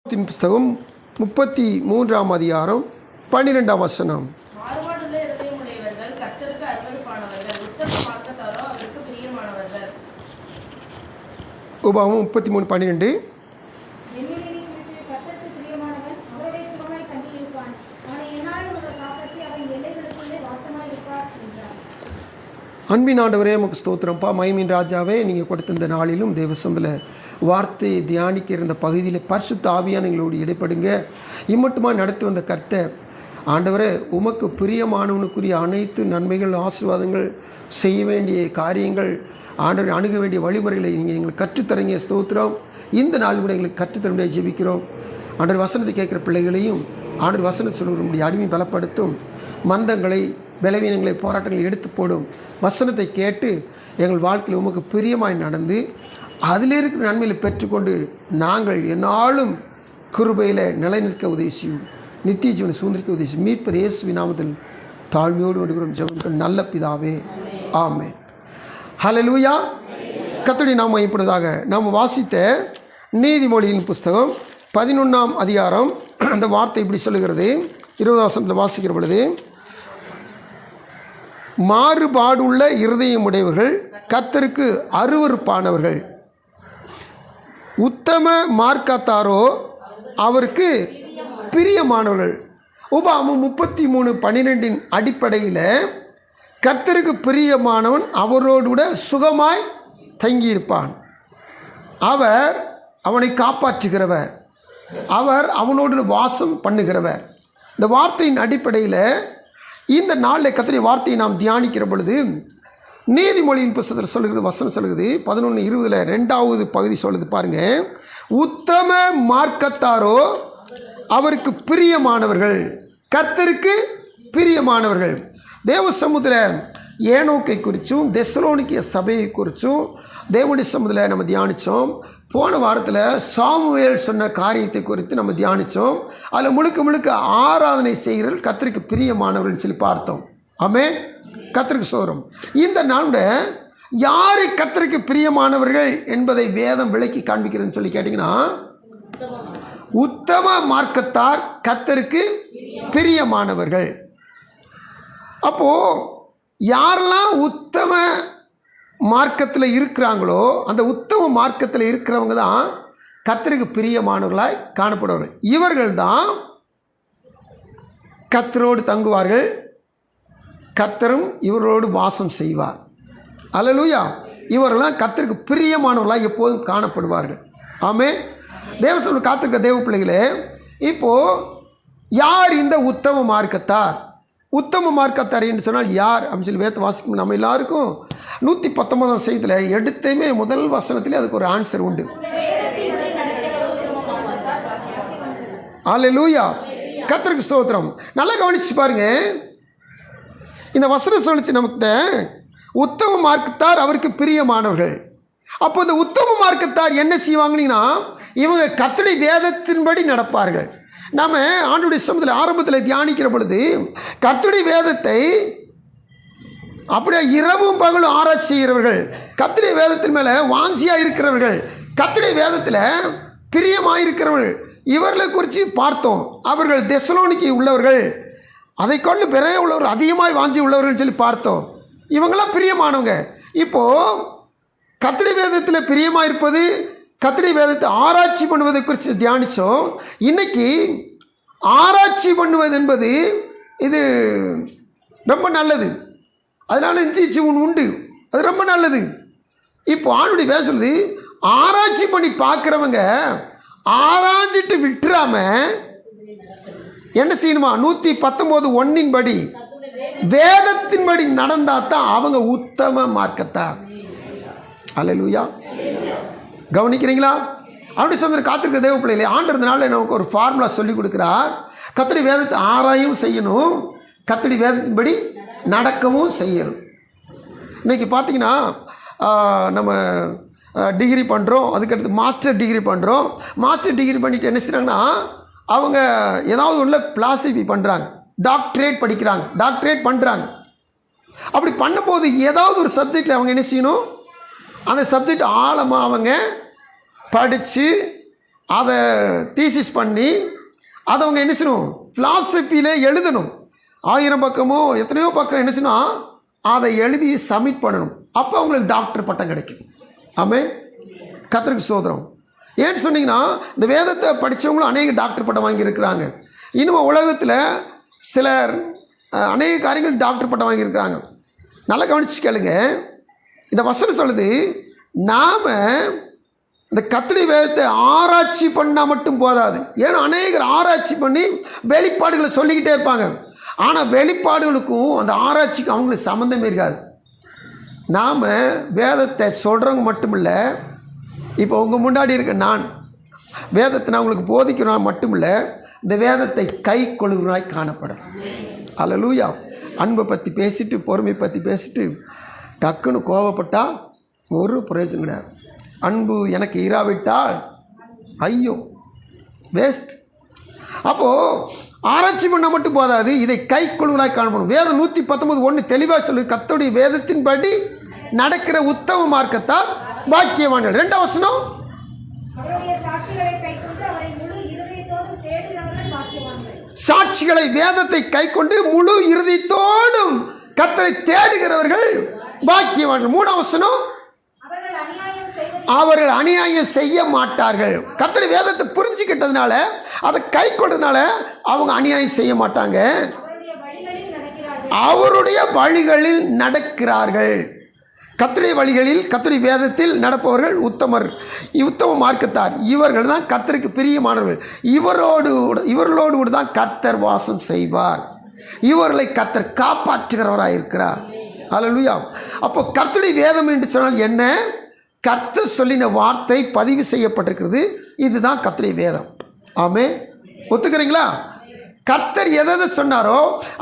புஸ்தகம் 33ஆம் அதிகாரம் 12ஆம் வசனம். உபாகமம் 33:12. அன்பின் ஆண்டவரே உமக்கு ஸ்தோத்திரம்ப்பா. மகிமையின் ராஜாவே, நீங்கள் கொடுத்த இந்த நாளிலும் தேவசந்தில் வார்த்தையை தியானிக்க இருந்த பகுதியில் பரிசுத்த ஆவியான எங்களோடு இடைப்படுங்க. இம்மட்டுமாக நடத்தி வந்த கர்த்தர் ஆண்டவரே, உமக்கு பிரியமானவனுக்குரிய அனைத்து நன்மைகள், ஆசீர்வாதங்கள், செய்ய வேண்டிய காரியங்கள், ஆண்டவர் அணுக வேண்டிய வழிமுறைகளை நீங்கள் எங்களுக்கு கற்றுத்தரீங்க. ஸ்தோத்திரம். இந்த நாள் கூட எங்களுக்கு கற்றுத்தர முடியாது ஜெபிக்கிறோம். ஆண்டவர் வசனத்தை கேட்குற பிள்ளைகளையும் ஆண்டவர் வசனத்தை சொல்ல முடிய அடிமை பலப்படுத்தும். மந்தங்களை, பலவீனங்களை, போராட்டங்களை எடுத்து போடும். வசனத்தை கேட்டு எங்கள் வாழ்க்கையில் உமக்கு பிரியமாய் நடந்து அதில் இருக்கிற நன்மைகளை பெற்றுக்கொண்டு நாங்கள் என்னாலும் கிருபையில் நிலைநிற்க உதவி செய்யும். நித்திய ஜீவனை சுதந்திரிக்க உதவி செய்யும். மீட்பர் இயேசுவின் நாமத்தில் தாழ்மையோடு விடுகிறோம் ஜெபம் நல்ல பிதாவே, ஆமென். ஹல்லேலூயா. கர்த்தருடைய நாமம் மகிமைப்படுவதாக. நாம் வாசித்த நீதிமொழியின் புஸ்தகம் 11ஆம் அதிகாரம் அந்த வார்த்தை இப்படி சொல்லுகிறது. 20ஆம் வசனத்தில் வாசிக்கிற பொழுது, மாறுபாடுள்ள இருதயம் உடையவர்கள் கர்த்தருக்கு அருவருப்பானவர்கள், உத்தம மார்க்கத்தாரோ அவருக்கு பிரியமானவர்கள். உபாகமம் 33:12 அடிப்படையில் கர்த்தருக்கு பிரியமானவன் அவரோடு கூட சுகமாய் தங்கியிருப்பான். அவர் அவனை காப்பாற்றுகிறவர், அவர் அவனோடு வாசம் பண்ணுகிறவர். இந்த வார்த்தையின் அடிப்படையில் இந்த நாளில் கர்த்தருடைய வார்த்தையை நாம் தியானிக்கிற பொழுது நீதிமொழியின் புஸ்தகத்தில் சொல்லுகிறது, வசனம் சொல்லுகிறது 11:20 2வது பகுதி சொல்லுது பாருங்கள். உத்தம மார்க்கத்தாரோ அவருக்கு பிரியமானவர்கள், கர்த்தருக்கு பிரியமானவர்கள். தேவ சமூகத்தில் ஏனோக்கை குறித்தும் தெசலோனிக்கேய சபையை குறித்தும் தேவனுடைய சமூகத்தில் நம்ம தியானித்தோம். போன வாரத்தில் சாமுவேல் சொன்ன காரியத்தை குறித்து நம்ம தியானித்தோம். அதில் முழுக்க முழுக்க ஆராதனை செய்கிறவர்கள் கர்த்தருக்கு பிரியமானவர்கள் சொல்லி பார்த்தோம். ஆமென். கர்த்தருக்கு ஸ்தோத்திரம். இந்த நாளோட யார் கர்த்தருக்கு பிரியமானவர்கள் என்பதை வேதம் விளக்கி காண்பிக்கிறதுன்னு சொல்லி கேட்டிங்கன்னா, உத்தம மார்க்கத்தார் கர்த்தருக்கு பிரியமானவர்கள். அப்போது யாரெல்லாம் உத்தம மார்க்கத்தில் இருக்கிறாங்களோ அந்த உத்தம மார்க்கத்தில் இருக்கிறவங்க தான் கர்த்தருக்கு பிரியமானவர்களாய் காணப்படுவார்கள். இவர்கள் தான் கர்த்தரோடு தங்குவார்கள், கர்த்தரும் இவர்களோடு வாசம் செய்வார். அல்லேலூயா. இவர்கள்லாம் கர்த்தருக்கு பிரியமானவர்களாக எப்போதும் காணப்படுவார்கள். ஆமென். தேவசபையில் காத்திருக்கிற தேவ பிள்ளைகளே, இப்போது யார் இந்த உத்தம மார்க்கத்தார்? உத்தம மார்க்கத்தார் என்று சொன்னால் யார் அப்படின்னு சொல்லி வேத வாசிக்கும் நம்ம எல்லாருக்கும் 119ஆம் செய்தியில் எடுத்தையுமே முதல் வசனத்திலே அதுக்கு ஒரு ஆன்சர் உண்டு. அல்லேலூயா. கர்த்தருக்கு ஸ்தோத்திரம். நல்லா கவனிச்சு பாருங்க. இந்த வசனம் சொல்லிச்சு நமக்கு, உத்தம மார்க்கத்தார் அவருக்கு பிரியமானவர்கள். அப்போ இந்த உத்தம மார்க்கத்தார் என்ன செய்வாங்கன்னா, இவங்க கர்த்தருடைய வேதத்தின்படி நடப்பார்கள். நாம் ஆண்டவருடைய சமூகத்தில் ஆரம்பத்தில் தியானிக்கிற பொழுது கர்த்தருடைய வேதத்தை அப்படியே இரவும் பகலும் ஆராய்ச்சி செய்கிறவர்கள், கர்த்தருடைய வேதத்தின் மேலே வாஞ்சியாக இருக்கிறவர்கள், கர்த்தருடைய வேதத்தில் பிரியமாக இருக்கிறவர்கள், இவர்களை குறித்து பார்த்தோம். அவர்கள் தெசலோனிக்கை உள்ளவர்கள், அதை கொண்டு பிறைய உள்ளவர்கள், அதிகமாக வாஞ்சி உள்ளவர்கள் சொல்லி பார்த்தோம். இவங்களாம் பிரியமானவங்க. இப்போது கர்த்தருடைய வேதத்தில் பிரியமாக இருப்பது, கர்த்தருடைய வேதத்தை ஆராய்ச்சி பண்ணுவதை குறித்து தியானித்தோம். இன்றைக்கி ஆராய்ச்சி பண்ணுவது என்பது இது ரொம்ப நல்லது. அதனால் நித்திய ஜீவன் உண்டு, அது ரொம்ப நல்லது. இப்போ ஆண்டுடைய வேதம் சொல்லுது, ஆராய்ச்சி பண்ணி பார்க்குறவங்க ஆராய்ச்சிட்டு விட்டுறாம என்ன செய்யணுமா? 119:1 படி வேதத்தின்படி நடந்தால் தான் அவங்க உத்தம மார்க்கத்தார். அல்லேலூயா. கவனிக்கிறீங்களா? அப்படி சொன்ன காத்திருக்கிற தேவ பிள்ளைகளே, ஆண்டதுனால நமக்கு ஒரு ஃபார்முலா சொல்லி கொடுக்குறார். கர்த்தருடைய வேதத்தை ஆராயும் செய்யணும், கர்த்தருடைய வேதத்தின்படி நடக்கவும் செய்யணும். இன்றைக்கி பார்த்தீங்கன்னா நம்ம டிகிரி பண்ணுறோம், அதுக்கடுத்து மாஸ்டர் டிகிரி பண்ணுறோம். மாஸ்டர் டிகிரி பண்ணிவிட்டு என்ன செய்கிறாங்கன்னா, அவங்க ஏதாவது உள்ள பிலாசபி பண்ணுறாங்க, டாக்டரேட் படிக்கிறாங்க, டாக்டரேட் பண்ணுறாங்க. அப்படி பண்ணும்போது ஏதாவது ஒரு சப்ஜெக்டில் அவங்க என்ன செய்யணும், அந்த சப்ஜெக்ட் ஆழமாக அவங்க படித்து அதை தீசிஸ் பண்ணி அதை அவங்க என்ன செய்யணும், ஃபிலாசபியில் எழுதணும். 1000 பக்கமோ எத்தனையோ பக்கம் என்ன செய்யணும், அதை எழுதி சப்மிட் பண்ணணும். அப்போ அவங்களுக்கு டாக்டர் பட்டம் கிடைக்கும். ஆமென், கர்த்தருக்கு ஸ்தோத்திரம். ஏன்னு சொன்னீங்கன்னா இந்த வேதத்தை படித்தவங்களும் அநேக டாக்டர் பட்டம் வாங்கியிருக்கிறாங்க. இன்னும் உலகத்தில் சிலர் அநேக காரியங்கள் டாக்டர் பட்டம் வாங்கியிருக்கிறாங்க. நல்லா கவனிச்சு கேளுங்க. இந்த வசனம் சொல்லுது, நாம் இந்த கர்த்தருடைய வேதத்தை ஆராய்ச்சி பண்ணால் மட்டும் போதாது. ஏன்னா அநேகர் ஆராய்ச்சி பண்ணி வெளிப்பாடுகளை சொல்லிக்கிட்டே இருப்பாங்க. ஆனால் வெளிப்பாடுகளுக்கும் அந்த ஆராய்ச்சிக்கும் அவங்களுக்கு சம்மந்தமே இருக்காது. நாம் வேதத்தை சொல்கிறவங்க மட்டும் இல்லை, இப்போ உங்கள் முன்னாடி இருக்க நான் வேதத்தை நான் உங்களுக்கு போதிக்கிறோம் மட்டும் இல்லை, இந்த வேதத்தை கை கொள்கிறவனாய் காணப்படும். அல்லேலூயா. அன்பை பற்றி பேசிட்டு பொறுமை பற்றி பேசிட்டு டக்குன்னு கோவப்பட்டால் ஒரு பிரயோஜனம் கிடையாது. அன்பு எனக்கு இராவிட்டால் ஐயோ வேஸ்ட். அப்போது ஆராய்ச்சி பண்ணால் மட்டும் போதாது, இதை கை கொள்வனாய் காணப்படும். வேதம் 119:1 தெளிவாக சொல்லு, கர்த்தருடைய வேதத்தின்படி நடக்கிற உத்தம மார்க்கத்தால் பாக்கியவான்கள். 2ஆம் வசனம், சாட்சிகளை வேதத்தை கை கொண்டு முழு இருதயத்தோடும் கர்த்தரை தேடுகிறவர்கள் பாக்கியவான்கள். 3ஆம் வசனம், அவர்கள் அநியாயம் செய்ய மாட்டார்கள். கர்த்தருடைய வேதத்தை புரிஞ்சுக்கிட்டதுனால அதை கை கொண்டதுனால அவங்க அநியாயம் செய்ய மாட்டாங்க, அவருடைய வழிகளில் நடக்கிறார்கள். கர்த்தருடைய வழிகளில் கர்த்தருடைய வேதத்தில் நடப்பவர்கள் உத்தம மார்க்கத்தார். இவர்கள் தான் கர்த்தருக்கு பிரியமானவர்கள். இவர்களோடு கூட தான் கர்த்தர் வாசம் செய்வார். இவர்களை கர்த்தர் காப்பாற்றுகிறவராக இருக்கிறார். அல்லேலூயா. அப்போ கர்த்தருடைய வேதம் என்று சொன்னால் என்ன? கர்த்தர் சொல்லின வார்த்தை பதிவு செய்யப்பட்டிருக்கிறது. இதுதான் கர்த்தருடைய வேதம். ஆமென், ஒத்துக்கிறீங்களா? கர்த்தர் எதை சொன்னாரோ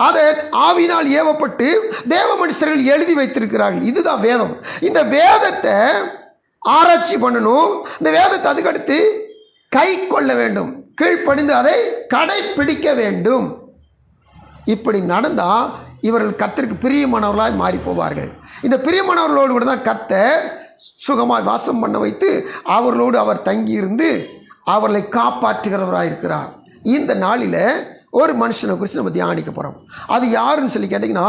அதை ஆவியினால் ஏவப்பட்டு தேவ மனுஷர்கள் எழுதி வைத்திருக்கிறார்கள். இதுதான் வேதம். இந்த வேதத்தை ஆராய்ச்சி பண்ணணும். இந்த வேதத்தை அதுக்கடுத்து கை கொள்ள வேண்டும், கீழ்ப்படிந்து அதை கடைப்பிடிக்க வேண்டும். இப்படி நடந்தால் இவர்கள் கர்த்தருக்கு பிரியமானவர்களாய் மாறி போவார்கள். இந்த பிரியமானவர்களோடு கூட தான் கர்த்தர் சுகமாய் வாசம் பண்ண வைத்து அவர்களோடு அவர் தங்கியிருந்து அவர்களை காப்பாற்றுகிறவராக இருக்கிறார். இந்த நாளில் ஒரு மனுஷனை குறித்து நம்ம தியானிக்க போகிறோம். அது யாருன்னு சொல்லி கேட்டிங்கன்னா,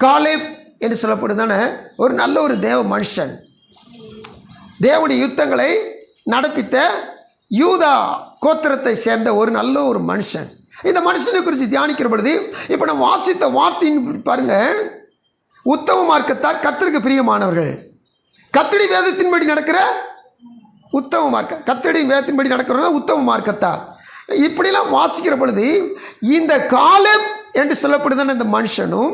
காலேப் என்று சொல்லப்படுதானே ஒரு நல்ல ஒரு தேவ மனுஷன். தேவனுடைய யுத்தங்களை நடப்பித்த யூதா கோத்திரத்தை சேர்ந்த ஒரு நல்ல ஒரு மனுஷன். இந்த மனுஷனை குறித்து தியானிக்கிற பொழுது இப்போ நம்ம வாசித்த வார்த்தைன்னு பாருங்க, உத்தம மார்க்கத்தார் கர்த்தருக்கு பிரியமானவர்கள். கர்த்தருடைய வேதத்தின்படி நடக்கிற உத்தம மார்க்கம், கர்த்தருடைய வேதத்தின்படி நடக்கிறவங்க உத்தம மார்க்கத்தார். இப்படிலாம் வாசிக்கிற பொழுது இந்த காலேப் என்று சொல்லப்படுதான இந்த மனுஷனும்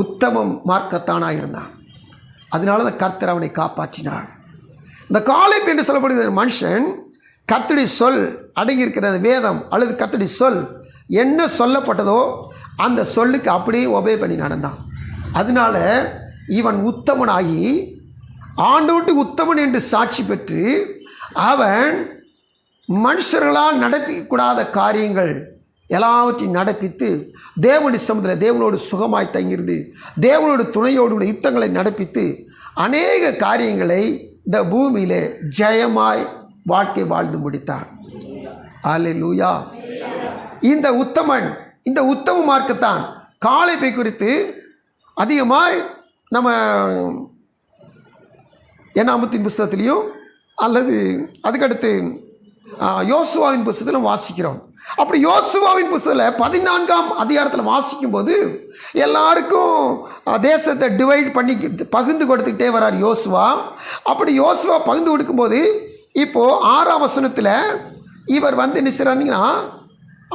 உத்தம மார்க்கத்தானாக இருந்தான். அதனால தான் கர்த்தர் அவனை காப்பாற்றினார். இந்த காலேப் என்று சொல்லப்படுகிற மனுஷன் கர்த்தருடைய சொல் அடங்கியிருக்கிற வேதம் அல்லது கர்த்தருடைய சொல் என்ன சொல்லப்பட்டதோ அந்த சொல்லுக்கு அப்படியே ஒபே பண்ணி நடந்தான். அதனால இவன் உத்தமனாகி ஆண்டவருக்கு உத்தமன் என்று சாட்சி பெற்று அவன் மனுஷர்களால் நடப்பிக்கூடாத காரியங்கள் எல்லாவற்றையும் நடப்பித்து தேவனுடைய சமுதிரம் தேவனோடு சுகமாய் தங்கியிருந்து தேவனோட துணையோடு உள்ள யுத்தங்களை நடப்பித்து அநேக காரியங்களை இந்த பூமியிலே ஜெயமாய் வாழ்க்கை வாழ்ந்து முடித்தான். அல்லேலூயா. இந்த உத்தமன், இந்த உத்தம மார்க்கத்தான் காலேப்பை குறித்து அதிகமாய் நம்ம என்னாமத்தின் புஸ்தகத்திலையும் அல்லது அதுக்கடுத்து யோசுவாவின் புஸ்தகத்தில் வாசிக்கிறோம். அப்படி யோசுவாவின் புஸ்தகத்தில் 14ஆம் அதிகாரத்தில் வாசிக்கும்போது எல்லாருக்கும் தேசத்தை டிவைட் பண்ணி பகிர்ந்து கொடுத்துக்கிட்டே வரார் யோசுவா. அப்படி யோசுவா பகிர்ந்து கொடுக்கும்போது இப்போது 6ஆம் வசனத்தில் இவர் வந்து என்ன செய்கிறாருன்னா,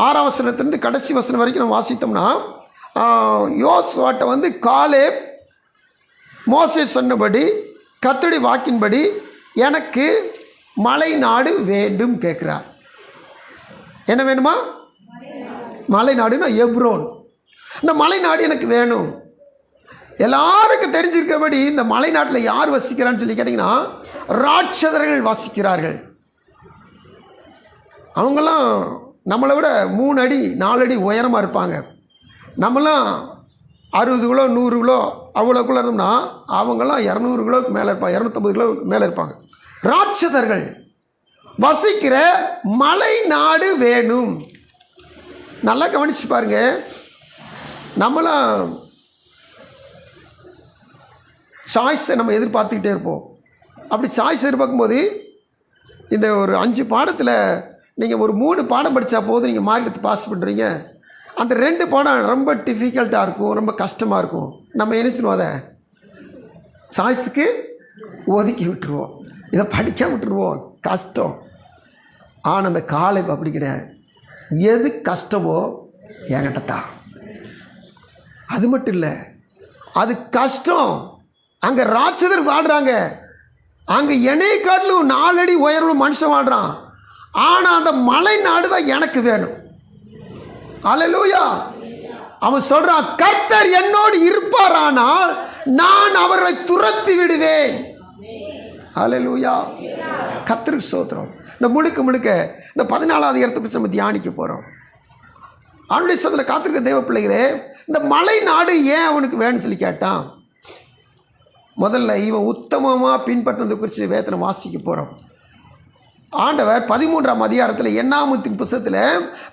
6ஆம் வசனத்துலேருந்து கடைசி வசனம் வரைக்கும் நம்ம வாசித்தோம்னா யோசுவாட்ட வந்து காலேப் மோசே சொன்னபடி கர்த்தருடைய வாக்கின்படி எனக்கு மலை நாடு வேண்டும் கேட்குறார். என்ன வேணுமா? மலை நாடுன்னா எப்ரோன். இந்த மலை நாடு எனக்கு வேணும். எல்லாருக்கும் தெரிஞ்சிருக்கிறபடி இந்த மலை நாட்டில் யார் வசிக்கிறான்னு சொல்லி கேட்டிங்கன்னா ராட்சதர்கள் வசிக்கிறார்கள். அவங்களாம் நம்மளை விட 3 அடி 4 அடி உயரமாக இருப்பாங்க. நம்மளாம் 60 கிலோ 100 கிலோ அவ்வளோக்குள்ளே இருந்தோம்னா அவங்களாம் 200 கிலோவுக்கு மேலே இருப்பாங்க, 250 கிலோவுக்கு மேலே இருப்பாங்க. ராட்சதர்கள் வசிக்கிற மலை நாடு வேணும். நல்லா கவனிச்சு பாருங்க. நம்மளாம் சாய்ஸை நம்ம எதிர்பார்த்துக்கிட்டே இருப்போம். அப்படி சாய்ஸ் எதிர்பார்க்கும்போது இந்த ஒரு 5 பாடத்தில் நீங்கள் ஒரு 3 பாடம் படித்தா போதும் நீங்கள் மார்க் எடுத்து பாஸ் பண்ணுறீங்க. அந்த 2 பாடம் ரொம்ப டிஃபிகல்ட்டாக இருக்கும், ரொம்ப கஷ்டமாக இருக்கும். நம்ம நினைச்சிடுவோம், அதை சாய்ஸுக்கு ஒதுக்கி விட்டுருவோம், இதை படிக்க விட்டுருவோம், கஷ்டம். ஆனால் அந்த காலேப் அப்படி கிடையாது. எது கஷ்டமோ என்கிட்ட தான். அது மட்டும் இல்லை, அது கஷ்டம். அங்கே ராட்சதர் வாழ்கிறாங்க, அங்கே என்னை காட்டிலும் 4 அடி உயரம் மனுஷன் வாழ்கிறான். ஆனால் அந்த மலை நாடு தான் எனக்கு வேணும். அல்லேலூயா. அவன் சொல்றான், கர்த்தர் என்னோடு இருப்பாரானால் நான் அவர்களை துரத்தி விடுவேன். அல்லேலூயா. கர்த்தருக்கு ஸ்தோத்திரம். இந்த முழுக்க இந்த 14வது இடத்தை பற்றி நம்ம தியானிக்க போகிறோம். அவனுடைய சதத்தில் காத்திருக்க தேவ பிள்ளைகளே, இந்த மலை நாடு ஏன் அவனுக்கு வேணும்னு சொல்லி கேட்டான். முதல்ல இவன் உத்தமமாக பின்பற்றதை குறித்து வேதனை வாசிக்க போகிறோம். ஆண்டவர் 13ஆம் அதிகாரத்தில் எண்ணாகமத்தின் புத்தகத்தில்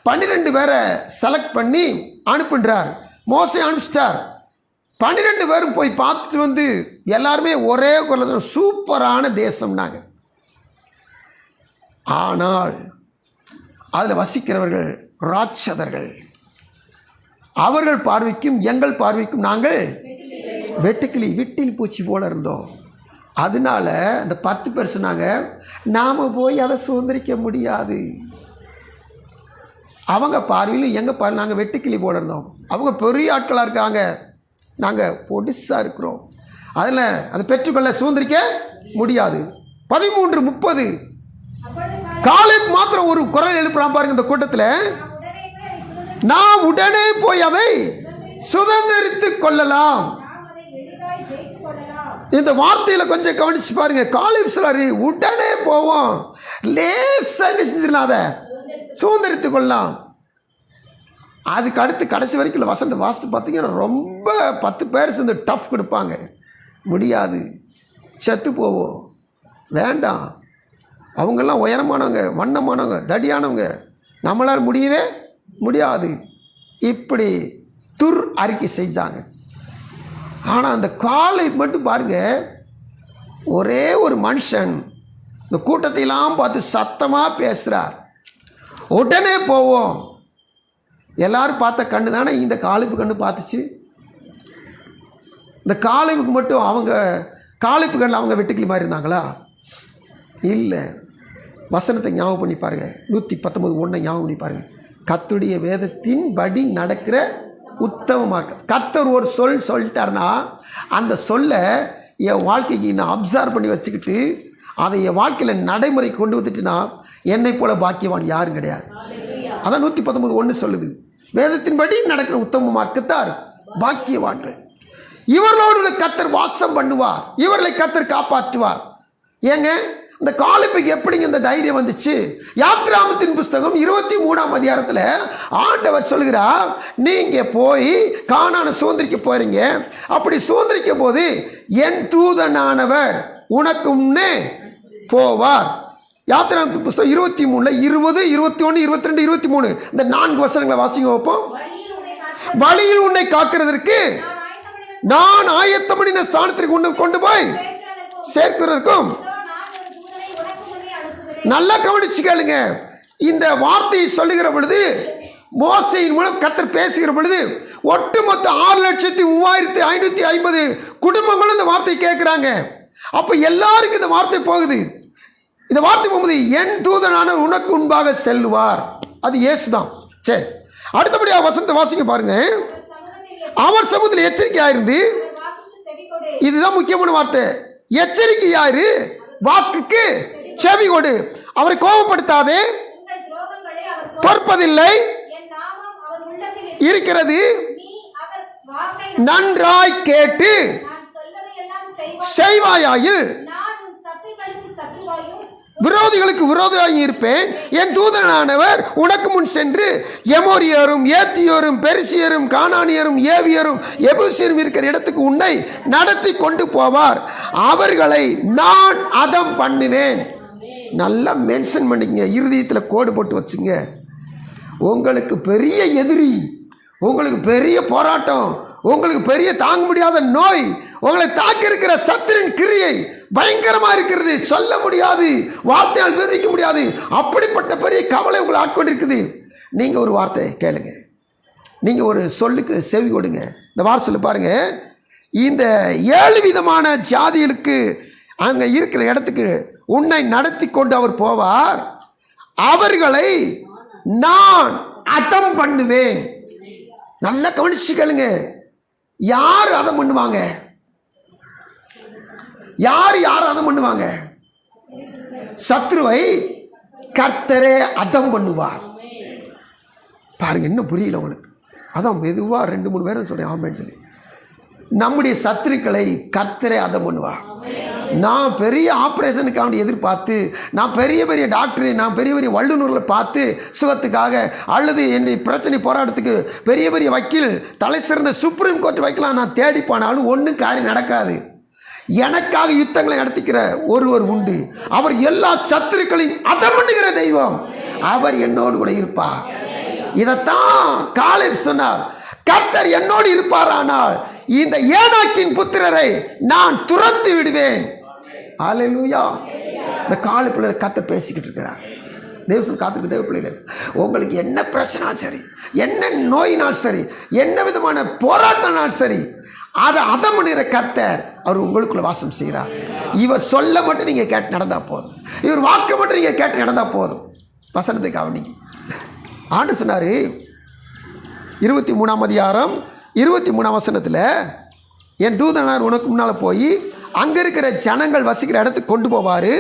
12 பேரை செலக்ட் பண்ணி அனுப்புன்றார். மோசே அனுப்பிச்சிட்டார். 12 பேரும் போய் பார்த்துட்டு வந்து எல்லாருமே ஒரே குரல் சூப்பரான தேசம்னாங்க. ஆனால் அதில் வசிக்கிறவர்கள் ராட்சதர்கள். அவர்கள் பார்வைக்கும் எங்கள் பார்வைக்கும் நாங்கள் வெட்டுக்கிளி விட்டில் பூச்சி போல இருந்தோம். அதனால அந்த 10 பேர் சொன்னாங்க, நாம் போய் அதை சுதந்திரிக்க முடியாது. அவங்க பார்வையிலும் எங்கள் பார்வை நாங்கள் வெட்டுக்கிளி போல இருந்தோம். அவங்க பெரிய ஆட்களாக இருக்காங்க, நாங்கள் பொடிசாக இருக்கிறோம். அதில் அதை பெற்றுக்கொள்ள சுதந்திரிக்க முடியாது. 13:30 காலேப் மாத்திரம் ஒரு குரல் எழுப்புறான் பாருங்க இந்த கூட்டத்தில், நாம் உடனே போய் அதை சுதந்திரித்துக் கொள்ளலாம். இந்த வார்த்தையில் கொஞ்சம் கவனிச்சு பாருங்க. காலேப் சொல்றாரு, உடனே போவோம், லேசா செஞ்சிடலாம், அதை சுதந்திரித்துக் கொள்ளலாம். அதுக்கு அடுத்து கடைசி வரைக்கும் வசந்த வாஸ்து பார்த்தீங்கன்னா ரொம்ப 10 பேர் சேர்ந்து டஃப் கொடுப்பாங்க. முடியாது, செத்து போவோம், வேண்டாம், அவங்கெல்லாம் உயரமானவங்க, வண்ணமானவங்க, தடியானவங்க, நம்மளால் முடியவே முடியாது, இப்படி அறிக்கை செஞ்சாங்க. ஆனால் அந்த காலை மட்டும் பாருங்க, ஒரே ஒரு மனுஷன் இந்த கூட்டத்தையெல்லாம் பார்த்து சத்தமாக பேசுகிறார், உடனே போவோம். எல்லாரும் பார்த்த கண்ணு தானே இந்த காலைப்பு கண்ணு பார்த்துச்சு. இந்த காலைப்புக்கு மட்டும் அவங்க காலைப்பு கண்ணு அவங்க வெட்டுக்கிளி மாதிரி இருந்தாங்களா? இல்லை. வசனத்தை ஞாபகம் பண்ணி பாருங்க. 119:1 ஞாபகம் பண்ணி பாருங்க. கர்த்தருடைய வேதத்தின் படி நடக்கிற உத்தமமாக. கர்த்தர் ஒரு சொல்லிட்டார்னா அந்த சொல்லை என் வாழ்க்கைக்கு நான் அப்சர்வ் பண்ணி வச்சுக்கிட்டு அதை என் வாழ்க்கையில் நடைமுறை கொண்டு வந்துட்டுனா என்னை போல பாக்கியவான் யாரும் கிடையாது. அதான் 119:1 சொல்லுது. வேதத்தின்படி நடக்கிற உத்தம மார்க்கத்தார் பாக்கியவான்கள். இவர்களோடு கர்த்தர் வாசம் பண்ணுவார், இவர்களை கர்த்தர் காப்பாற்றுவார். ஏங்க இந்த காலேப்புக்கு எப்படிங்க இந்த தைரியம் வந்துச்சு? யாத்ராகமத்தின் புஸ்தகம் 23ஆம் அதிகாரத்தில் ஆண்டவர் சொல்கிறார், நீங்க போய் கானானை சுதந்திரிக்க போறீங்க. அப்படி சுதந்திரிக்கும் போது என் தூதனானவர் உனக்கு முன்னே போவார். யாத்ராகமத்தின் புஸ்தகம் 23 20 21 22 23 இந்த 4 வசனங்களை வாசிங்க வைப்போம். வழியில் உன்னை காக்கிறதற்கு நான் ஆயத்தம் பண்ணின ஸ்தானத்திற்கு உன்னை கொண்டு போய் சேர்க்கிறதற்கும். நல்லா கவனிச்சு கேளுங்க. இந்த வார்த்தையை சொல்லுகிற பொழுது மோசையின் மூலம் கர்த்தர் பேசுகிற பொழுது ஒட்டுமொத்த 6,3550 குடும்பங்களும் இந்த வார்த்தை கேட்குறாங்க. அப்போ எல்லாருக்கும் இந்த வார்த்தை போகுது. இந்த வார்த்தை போகும்போது என் தூதனான உனக்கு முன்பாக செல்லுவார். அது இயேசுதான். சரி, அடுத்தபடியாக வசனத்தை வாசிக்க பாருங்க. அவர் சமூகத்தில் எச்சரிக்கையாயிருந்து, இதுதான் முக்கியமான வார்த்தை. எச்சரிக்கையாயிரு, வாக்குக்கு செவி கொடு, அவரை கோபப்படுத்தாதே, பொறுப்பதில்லை இருக்கிறது, நன்றாய் கேட்டு செய்வாயாயில் விரோதிகளுக்கு விரோதியாக இருப்பேன். என் தூதனானவர் உனக்கு முன் சென்று எமோரியரும் ஏத்தியோரும் பெரிசியரும் கானானியரும் ஏவியரும் எபூசியரும் இருக்கிற இடத்துக்கு உன்னை நடத்தி கொண்டு போவார். அவர்களை நான் அதம் பண்ணுவேன். நல்லா மென்ஷன் பண்ணிக்கங்க, இருதயத்தில் கோடு போட்டு வச்சுங்க. உங்களுக்கு பெரிய எதிரி, உங்களுக்கு பெரிய போராட்டம், உங்களுக்கு பெரிய தாங்க முடியாத நோய், உங்களை தாக்கி இருக்கிற சத்துரின் கிரியை பயங்கரமாக இருக்கிறது, சொல்ல முடியாது, வார்த்தையால் விவரிக்க முடியாது. அப்படிப்பட்ட பெரிய கவலை உங்களை ஆட்கொண்டிருக்குது. நீங்கள் ஒரு வார்த்தை கேளுங்க, நீங்கள் ஒரு சொல்லுக்கு செவி கொடுங்க. இந்த வார்த்தை சொல்லி பாருங்க, இந்த 7 விதமான ஜாதிகளுக்கு அங்கே இருக்கிற இடத்துக்கு உன்னை நடத்தி கொண்டு அவர் போவார், அவர்களை நான் அதம் பண்ணுவேன். நல்லா கவனிச்சு கேளுங்க, யார் அதம் பண்ணுவாங்க? யார் அதம் பண்ணுவாங்க? சத்ருவை கர்த்தரே அதம் பண்ணுவார். பாருங்க, இன்னும் புரியல உங்களுக்கு. அதான் மெதுவாக 2-3 பேரும் சொல்றேன் ஆமேன்னு சொல்லி. நம்முடைய சத்துருக்களை கர்த்தரே அதம் பண்ணுவார். நான் பெரிய ஆப்ரேஷனுக்காக எதிர்பார்த்து, நான் பெரிய பெரிய டாக்டரை, நான் பெரிய பெரிய வல்லுநர்களை பார்த்து சுகத்துக்காக, அல்லது என்னுடைய பிரச்சனை போராட்டத்துக்கு பெரிய பெரிய வக்கீல், தலை சிறந்த சுப்ரீம் கோர்ட் வைக்கலாம் நான் தேடி போனாலும் ஒன்றும் காரியம் நடக்காது. எனக்காக யுத்தங்களை நடத்திக்கிற ஒருவர் உண்டு, அவர் எல்லா சத்துருக்களையும் அதம் பண்ணுகிற தெய்வம், அவர் என்னோடு கூட இருப்பார். இதைத்தான் காலேப் சொன்னார், கர்த்தர் என்னோடு இருப்பாரானால் இந்த ஏனாக்கின் புத்திரரை நான் துரத்தி விடுவேன். ஹல்லேலூயா. இந்த காலேப்பிள்ளை கர்த்தர் பேசிக்கிட்டு இருக்கிறார். தேவசன் காத்திருக்கு தேவ பிள்ளைகள், உங்களுக்கு என்ன பிரச்சனாலும் சரி, என்ன நோயினால் சரி, என்ன விதமான போராட்டம்னாலும் சரி, அதை அதம் பண்ணுகிற கர்த்தர் அவர் உங்களுக்குள்ள வாசம் செய்கிறார். இவர் சொல்ல மட்டும் நீங்கள் கேட்டு நடந்தால் போதும், இவர் வாக்கு மட்டும் நீங்கள் கேட்டு நடந்தால் போதும். வசனத்தை கவனிங்க. ஆண்டு சொன்னார் 23ஆம் அதிகாரம் 23ஆம் வசனத்தில், என் தூதனார் உனக்கு முன்னால் போய் அங்கே இருக்கிற ஜனங்கள் வசிக்கிற இடத்துக்கு கொண்டு போவார்.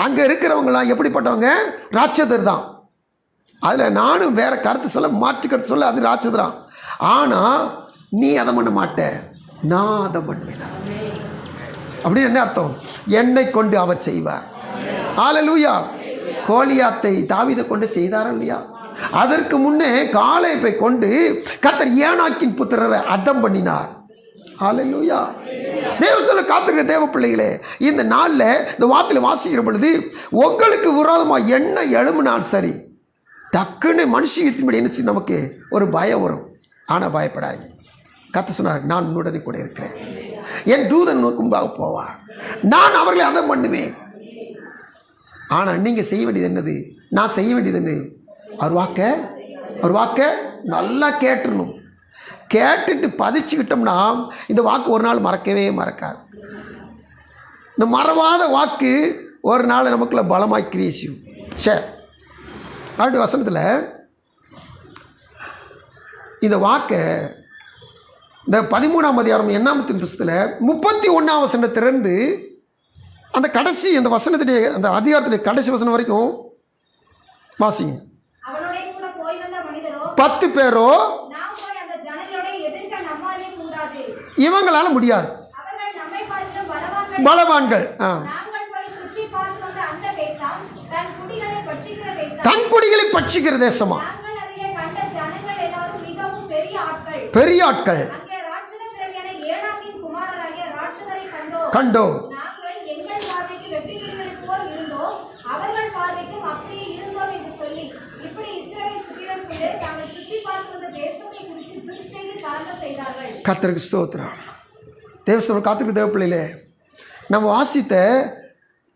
அங்கே இருக்கிறவங்களாம் எப்படிப்பட்டவங்க? ராட்சதர் தான். அதில் நானும் வேறு கருத்து சொல்ல, மாற்று கருத்து சொல்ல, அது ராட்சதர் தான். ஆனால் நீ அதை பண்ண மாட்ட, நான் அதை பண்ணுவேன். அப்படின்னு என்ன அர்த்தம்? என்னை கொண்டு அவர் செய்வார். ஹல்லேலூயா. கோலியாத்தை தாவீதை கொண்டு செய்தாரா இல்லையா? அதற்கு முன்னே காலேப்பை கொண்டு கர்த்தர் ஏனாக்கின் புத்திரரை அதம் பண்ணினார். ஹல்லேலூயா. தேவசன காத்திருக்கிற தேவ பிள்ளைகளே, இந்த நாளில் இந்த வார்த்தையில் வாசிக்கிற பொழுது உங்களுக்கு விரோதமாக என்ன எழும்பினாலும் சரி, டக்குன்னு மனுஷியத்தின்படி என்ன நமக்கு ஒரு பயம் வரும். ஆனால் பயப்படாது. கர்த்தர் சொன்னார், நான் உன்னுடனே கூட இருக்கிறேன், என் தூதன் முன்பாக போவார், நான் அவர்களை அதம் பண்ணுவேன். ஆனால் நீங்கள் செய்ய வேண்டியது என்னது? நான் செய்ய வேண்டியது என்ன? அவர் வாக்க நல்லா கேட்டுடணும். கேட்டுட்டு பதிச்சுக்கிட்டோம்னா இந்த வாக்கு ஒரு நாள் மறக்கவே மறக்காது. இந்த மறவாத வாக்கு ஒரு நாள் நமக்குள்ள பலமாய் கிரியேஷன். சரி, அடுத்த வசனத்தில் இந்த வாக்கை இந்த 13ஆம் அதிகாரம் 8ஆம் புஸ்தகத்தில் 31ஆம் வசனத்திலிருந்து அந்த கடைசி அந்த வசனத்துடைய அந்த அதிகாரத்துடைய கடைசி வசனம் வரைக்கும் வாசிங்க. 10 பேரோ இவங்களால முடியாது, பலவான்கள். தன் குடிகளை பட்சிக்கிற தேசமா, பெரிய ஆட்கள் கண்டோம். கர்த்தருக்கு ஸ்தோத்திரம். தேவசபை காத்திருக்கு தேவ பிள்ளையிலே, நம்ம வாசித்த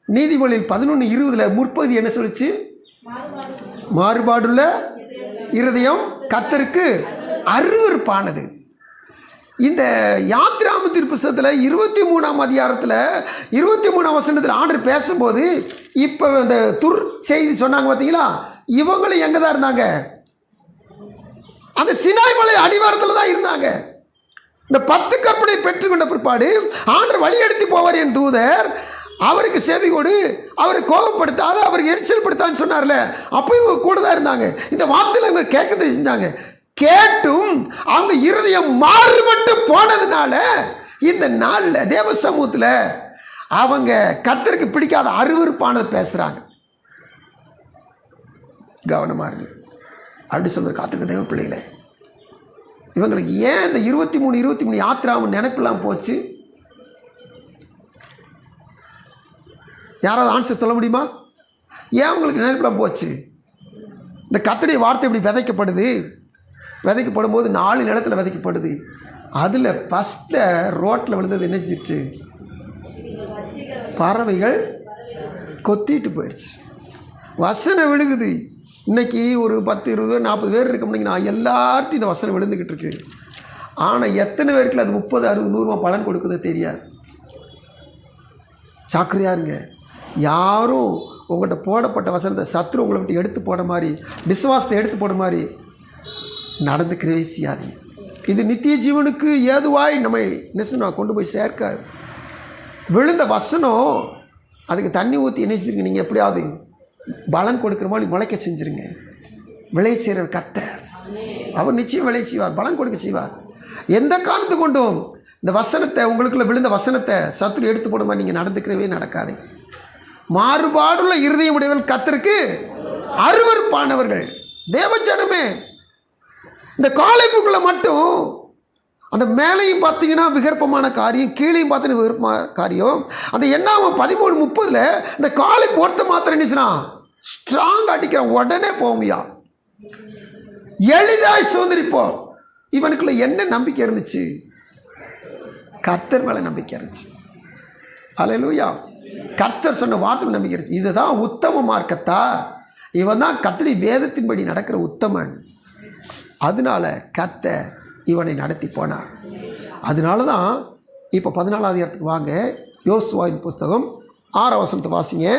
நீதிமொழியில் 11:20 முற்பகுதி என்ன சொல்லிச்சு? மாறுபாடுள்ள இருதயம் கர்த்தருக்கு அருவருப்பானது. இந்த யாத்திராமத்தின் புஸ்தகத்தில் 23ஆம் அதிகாரத்தில் 23ஆம் வசனத்தில் ஆண்டவர் பேசும்போது இப்போ இந்த துர் செய்தி சொன்னாங்க பார்த்தீங்களா? இவங்களும் எங்கே தான் இருந்தாங்க? அந்த சினாய் மலை அடிவாரத்தில் தான் இருந்தாங்க. இந்த 10 கற்பனை பெற்றுக்கொண்ட பிற்பாடு ஆண்டவர் வழி எடுத்து போவார் என் தூதர், அவருக்கு செவி கொடு, அவரை கோபப்படுத்தாது, அவருக்கு எரிச்சல் படுத்தான்னு சொன்னார்ல, அப்போ இவங்க கூட தான் இருந்தாங்க. இந்த வார்த்தையில் அவங்க கேட்கறது செஞ்சாங்க. கேட்டும் அவங்க இருதயம் மாறுபட்டு போனதுனால இந்த நாளில் தேவ சமூகத்தில் அவங்க கர்த்தருக்கு பிடிக்காத அருவருப்பானது பேசுகிறாங்க. கவனமாக இருக்கு. அப்படி சொல்ற காத்திருக்க தேவ பிள்ளைகளே, இவங்களுக்கு ஏன் இந்த 23 யாத்திராவும் நினைப்பெல்லாம் போச்சு? யாராவது ஆன்சர் சொல்ல முடியுமா? ஏன் உங்களுக்கு நினைப்பெல்லாம் போச்சு? இந்த கர்த்தருடைய வார்த்தை இப்படி விதைக்கப்படும் போது 4 நிலத்தில் விதைக்கப்படுது. அதில் ஃபஸ்ட்டில் ரோட்டில் விழுந்தது என்ன செஞ்சிருச்சு? பறவைகள் கொத்திட்டு போயிடுச்சு. வசனம் விழுகுது. இன்றைக்கி ஒரு 10, 20, 40 பேர் இருக்க முடியுங்கன்னா எல்லார்ட்டும் இந்த வசனம் விழுந்துக்கிட்டு இருக்கு. ஆனால் எத்தனை பேருக்கு அது 30, 60, 100 பலன் கொடுக்குதோ தெரியாது. சாக்கிரியாக இருங்க. யாரும் உங்கள்கிட்ட போடப்பட்ட வசனத்தை சத்ரு உங்களை விட்டு எடுத்து போட மாதிரி, விசுவாசத்தை எடுத்து போட மாதிரி நடந்துக்கிறவே செய்யாதீங்க. இது நித்திய ஜீவனுக்கு ஏதுவாய் நம்மை என்ன கொண்டு போய் சேர்க்க. விழுந்த வசனம் அதுக்கு தண்ணி ஊற்றி என்ன செஞ்சுருங்க, நீங்கள் எப்படியாவது பலன் கொடுக்குற மாதிரி முளைக்க செஞ்சுருங்க. விளை செய்கிற கர்த்தர் அவர் நிச்சயம் விளை செய்வார், பலன் கொடுக்க செய்வார். எந்த காரணத்தை கொண்டும் இந்த வசனத்தை, உங்களுக்குள்ள விழுந்த வசனத்தை சத்துரு எடுத்து போட மாதிரி நீங்கள் நடந்துக்கிறவே நடக்காது. மாறுபாடுள்ள இருதயம் உடையவர்கள் கர்த்தருக்கு அருவருப்பானவர்கள். தேவஜனமே, இந்த காலைப்புக்குள்ள மட்டும் அந்த மேலையும் பார்த்தீங்கன்னா விகற்பமான காரியம், கீழையும் பார்த்தீங்கன்னா விகற்பமான காரியம். அந்த 13:30 இந்த காலை பொறுத்த மாத்திரம் என்னச்சுன்னா ஸ்ட்ராங் அடிக்கிறான். உடனே போமியா, எளிதாய் சுதந்திரிப்போம். இவனுக்குள்ள என்ன நம்பிக்கை இருந்துச்சு? கர்த்தர் மேலே நம்பிக்கை இருந்துச்சு. அல்லேலூயா. கர்த்தர் சொன்ன வார்த்தை நம்பிக்கை இருந்துச்சு. இதுதான் உத்தம மார்க்கத்தார். இவன் தான் கர்த்தருடைய வேதத்தின்படி நடக்கிற உத்தமன். அதனால கர்த்தர் இவனை நடத்தி போனார். அதனால தான் இப்போ 14வது இடத்துக்கு வாங்க. யோசுவாவின் புஸ்தகம் 6ஆம் வசனத்தை வாசிங்க.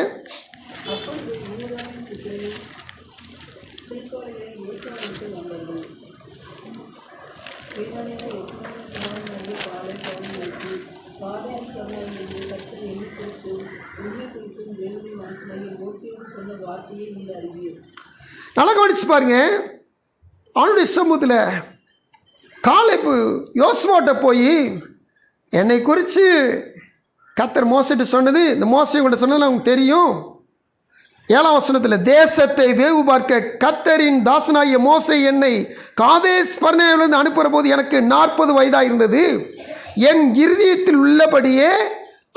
நல்லா கவனிச்சு பாருங்க. அவனுடைய சமூகத்தில் காலேப்பு யோசுவாட்ட போய் என்னை குறித்து கர்த்தர் மோசைட்டு சொன்னது, இந்த மோசை கூட சொன்னது அவங்களுக்கு தெரியும். 7ஆம் வசனத்தில், தேசத்தை வேவு பார்க்க கர்த்தரின் தாசனாகிய மோசை என்னை காதேஸ் பர்னேவிலிருந்து அனுப்புகிற போது எனக்கு 40 வயதாக இருந்தது. என் இருதயத்தில் உள்ளபடியே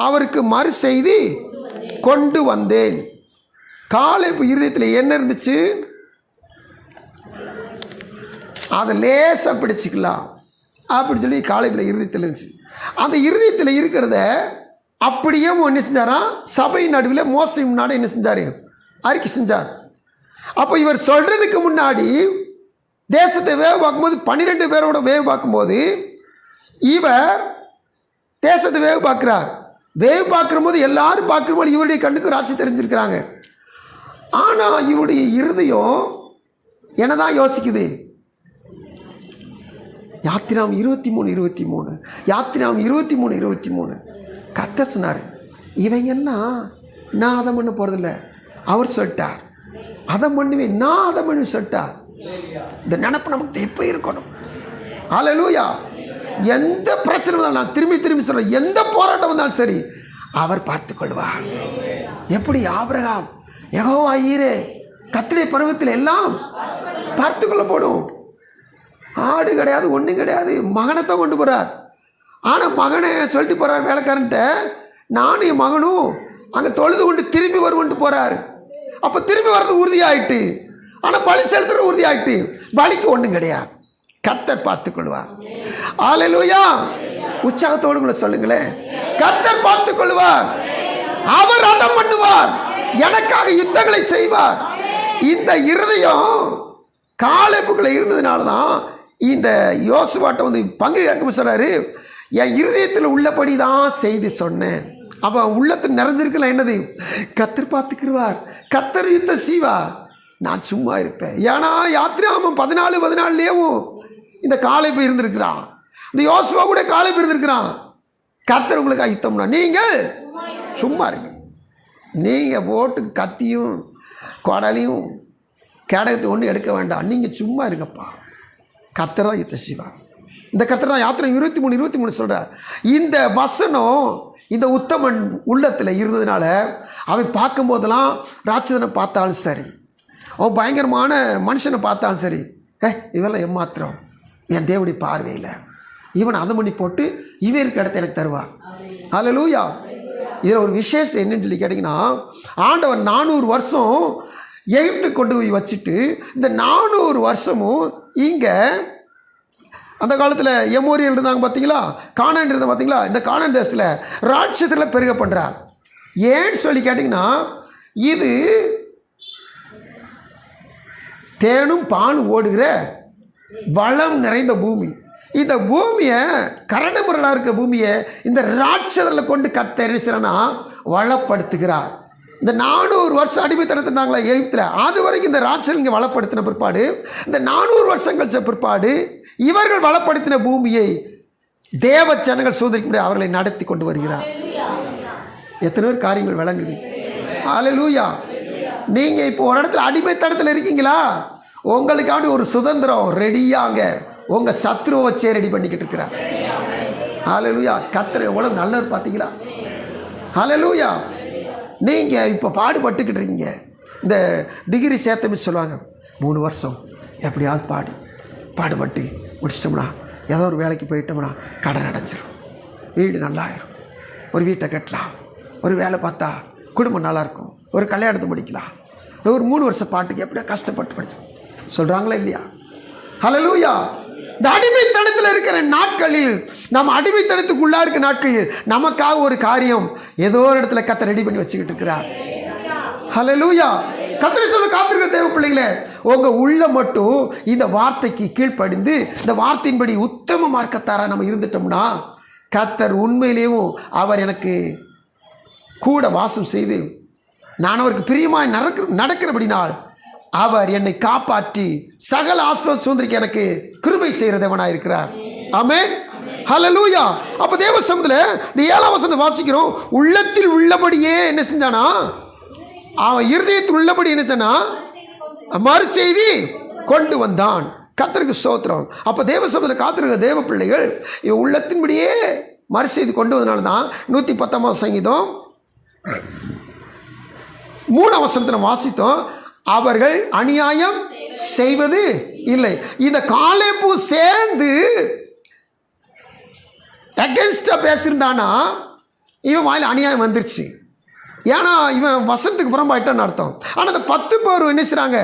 அவருக்கு மறு செய்தி கொண்டு வந்தேன். காலேப்பு இருதயத்தில் என்ன இருந்துச்சு? அதை லேசாக பிடிச்சிக்கலாம் அப்படி சொல்லி காலேப்பில் இருதயத்தில் இருந்துச்சு. அந்த இருதயத்தில் இருக்கிறத அப்படியே என்ன செஞ்சாராம்? சபை நடுவில் மோசை முன்னாடி என்ன செஞ்சார்? அறிக்கை செஞ்சார். அப்போ இவர் சொல்கிறதுக்கு முன்னாடி தேசத்தை வேவு பார்க்கும்போது 12 பேரோட வேவு பார்க்கும்போது இவர் தேசத்தை வேவு பார்க்குறார். வேவு பார்க்குற போது எல்லாரும் பார்க்கும்போது இவருடைய கண்ணுக்கு ராட்சி தெரிஞ்சிருக்கிறாங்க. ஆனால் இவருடைய இருதயம் என்னதான் யோசிக்குது? யாத்திராம் 23:23, யாத்திராம் 23:23. கர்த்தர் சொன்னார், இவங்கெல்லாம் நான் அதை பண்ண போகிறதில்ல, அவர் சொல்லிட்டார். அதை பண்ணுவேன், நான் அதை பண்ணி சொல்லிட்டார். இந்த நினப்பு நமக்கு எப்போ இருக்கணும். அல்லேலூயா. எந்த பிரச்சனை வந்தாலும், நான் திரும்பி சொல்கிறேன், எந்த போராட்டம் வந்தாலும் சரி அவர் பார்த்துக்கொள்வார். எப்படி ஆபிரகாம் யெகோவா ஈரே கர்த்தருடைய பருவத்தில் எல்லாம் பார்த்துக்கொள்ளப்படும். ஆடு கிடையாது, ஒன்றும் கிடையாது, மகனைத்தான் கொண்டு போகிறார். ஆனால் மகனை சொல்லிட்டு போகிறார் வேலைக்காரன்ட்ட, நானும் என் மகனும் அங்கே தொழுது கொண்டு திரும்பி வருவன்ட்டு போகிறார். அப்போ திரும்பி வர்றது உறுதியாயிட்டு, ஆனால் பலி செலுத்துறது உறுதியாயிட்டு. பலிக்கு ஒன்றும் கிடையாது, கர்த்தர் பார்த்துக்கொள்வார். அல்லேலூயா. உற்சாகத்தோடு உங்களை சொல்லுங்களேன், கர்த்தர் பார்த்துக்கொள்வார். அவர் அதம் பண்ணுவார், எனக்காக யுத்தங்களை செய்வார். இந்த இருதயம் காலேப்புக்குள்ள இருந்ததுனால தான் இந்த யோசுவாட்ட வந்து பங்கு கேட்க சொல்கிறாரு, என் இருதயத்தில் உள்ளபடி தான் செய்தி சொன்னேன். அவன் உள்ளத்தில் நிறைஞ்சிருக்கலாம் என்னது? கர்த்தர் பார்த்துக்கிடுவார், கர்த்தர் யுத்தம் செய்வார், நான் சும்மா இருப்பேன். ஏன்னா யாத்திராமம் 14:14 இந்த காலேப்பு இருந்திருக்கிறான், இந்த யோசுவா கூட காலேப்பு இருந்திருக்கிறான். கர்த்தர் உங்களுக்கு யுத்தம்னா நீங்கள் சும்மா இருங்க. நீங்கள் போட்டு கத்தியும் கொடலையும் கேடகத்தை ஒன்றும் எடுக்க வேண்டாம், நீங்கள் சும்மா இருங்கப்பா. கர்த்தர் தான் யுத்தம் செய்வார். இந்த கர்த்தர் தான் யாத்திரை 23:23 சொல்கிறார். இந்த வசனம் இந்த உத்தமன் உள்ளத்தில் இருந்ததுனால அவன் பார்க்கும்போதெல்லாம் ராட்சதனை பார்த்தாலும் சரி, அவன் பயங்கரமான மனுஷனை பார்த்தாலும் சரி, இவெல்லாம் ஏமாத்திரம் என் தேவனுடைய பார்வையில் இவன் அதை பண்ணி போட்டு இவன் இருக்க இடத்த எனக்கு தருவார். அல்லேலூயா. இதில் ஒரு விசேஷம் என்னன்னு சொல்லி கேட்டிங்கன்னா, ஆண்டவர் 400 வருஷம் எகிப்து கொண்டு போய் வச்சுட்டு இந்த 400 வருஷமும் இங்கே அந்த காலத்தில் எமோரியல் இருந்தாங்க பார்த்தீங்களா, கானான் இருந்தாங்க பார்த்தீங்களா, இந்த கானான் தேசத்தில் ராட்சத்தில் பெருக பண்ணுறார். ஏன்னு சொல்லி கேட்டிங்கன்னா, இது தேனும் பாலும் ஓடுகிற வளம் நிறைந்த பூமி. இந்த பூமியை கரடு முரடாக இருக்க பூமியை இந்த ராட்சதரில் கொண்டு கத்தரிசனா வளப்படுத்துகிறார். இந்த 400 வருஷம் அடிமைத்தனத்தினாங்களா எகிப்தில், அது வரைக்கும் இந்த ராட்சதர் இங்கே வளப்படுத்தின பிற்பாடு, இந்த 400 வருஷம் கழிச்ச பிற்பாடு இவர்கள் வளப்படுத்தின பூமியை தேவ ஜனங்கள் சோதரிக்க முடியாது அவர்களை நடத்தி கொண்டு வருகிறார். எத்தனை பேர் காரியங்கள் விளங்குது? அல்லேலூயா. நீங்கள் இப்போ ஒரு இடத்துல அடிமைத்தனத்தில் இருக்கீங்களா? உங்களுக்காண்டி ஒரு சுதந்திரம் ரெடியாங்க. உங்கள் சத்ருவை வச்சே ரெடி பண்ணிக்கிட்டு இருக்கிறார். அல்லேலூயா. கர்த்தர் எவ்வளவு நல்லவர் பார்த்தீங்களா? அல்லேலூயா. நீங்கள் இப்போ பாடுபட்டுக்கிட்டு இருக்கீங்க. இந்த டிகிரி சேர்த்தமிச்சு சொல்லுவாங்க, 3 வருஷம் எப்படியாவது பாடுபட்டு முடிச்சிட்டோம்னா, ஏதோ ஒரு வேலைக்கு போயிட்டோம்னா கடன் அடைச்சிடும், வீடு நல்லாயிரும், ஒரு வீட்டை கட்டலாம், ஒரு வேலை பார்த்தா குடும்பம் நல்லாயிருக்கும், ஒரு கல்யாணத்தை முடிக்கலாம், ஒரு 3 வருஷம் பாட்டுக்கு எப்படியா கஷ்டப்பட்டு படித்தோம் சொல்கிறாங்களா இல்லையா? ஹல்லேலூயா. இந்த அடிமைத்தனத்தில் இருக்கிற நாட்களில், நம்ம அடிமைத்தனத்துக்குள்ளா இருக்க நாட்களில் நமக்காக ஒரு காரியம் ஏதோ ஒரு இடத்துல கர்த்தர் ரெடி பண்ணி வச்சுக்கிட்டு இருக்கிறார். ஹல்லேலூயா. கர்த்தர் சொல்ல காத்திருக்கிற தேவ பிள்ளைகளே, உங்க உள்ள மட்டும் இந்த வார்த்தைக்கு கீழ்ப்படிந்து இந்த வார்த்தையின்படி உத்தம மார்க்கத்தாரா நம்ம இருந்துட்டோம்னா, கர்த்தர் உண்மையிலேயும் அவர் எனக்கு கூட வாசம் செய்து நான் அவருக்கு பிரியமாய் நடக்கிறபடினால் அவர் என்னை காப்பாற்றி சகல ஆசீர்வாதம் சுதந்திரிக்க எனக்கு கிருபை செய்கிற தேவனாய் இருக்கிறார். ஆமென். ஹல்லேலூயா. அப்ப தேவ சமூகத்தில் இந்த 7ஆம் வசனத்தை வாசிக்கிறோம். உள்ளத்தில் உள்ளபடியே என்ன செஞ்சானா, அவன் இருதயத்தில் உள்ளபடி என்ன செஞ்சா மறு செய்தி கொண்டு வந்தான். கர்த்தருக்கு ஸ்தோத்திரம். அப்ப தேவ சமூகத்தில் காத்திருக்கிற தேவ பிள்ளைகள் உள்ளத்தின்படியே மறு செய்தி கொண்டு வந்தனால தான் 110ஆம் சங்கீதம் 3ஆம் வசனத்தில் வாசித்தோம், அவர்கள் அநியாயம் செய்வது இல்லை. இந்த காலேபு சேர்ந்து அகென்ஸ்டா பேசியிருந்தானா இவன் வாயில அநியாயம் வந்துருச்சு. ஏன்னா இவன் வசனத்துக்கு புறம்பாயிட்டான்னு அர்த்தம். ஆனால் அந்த 10 பேர் என்ன செய்றாங்க,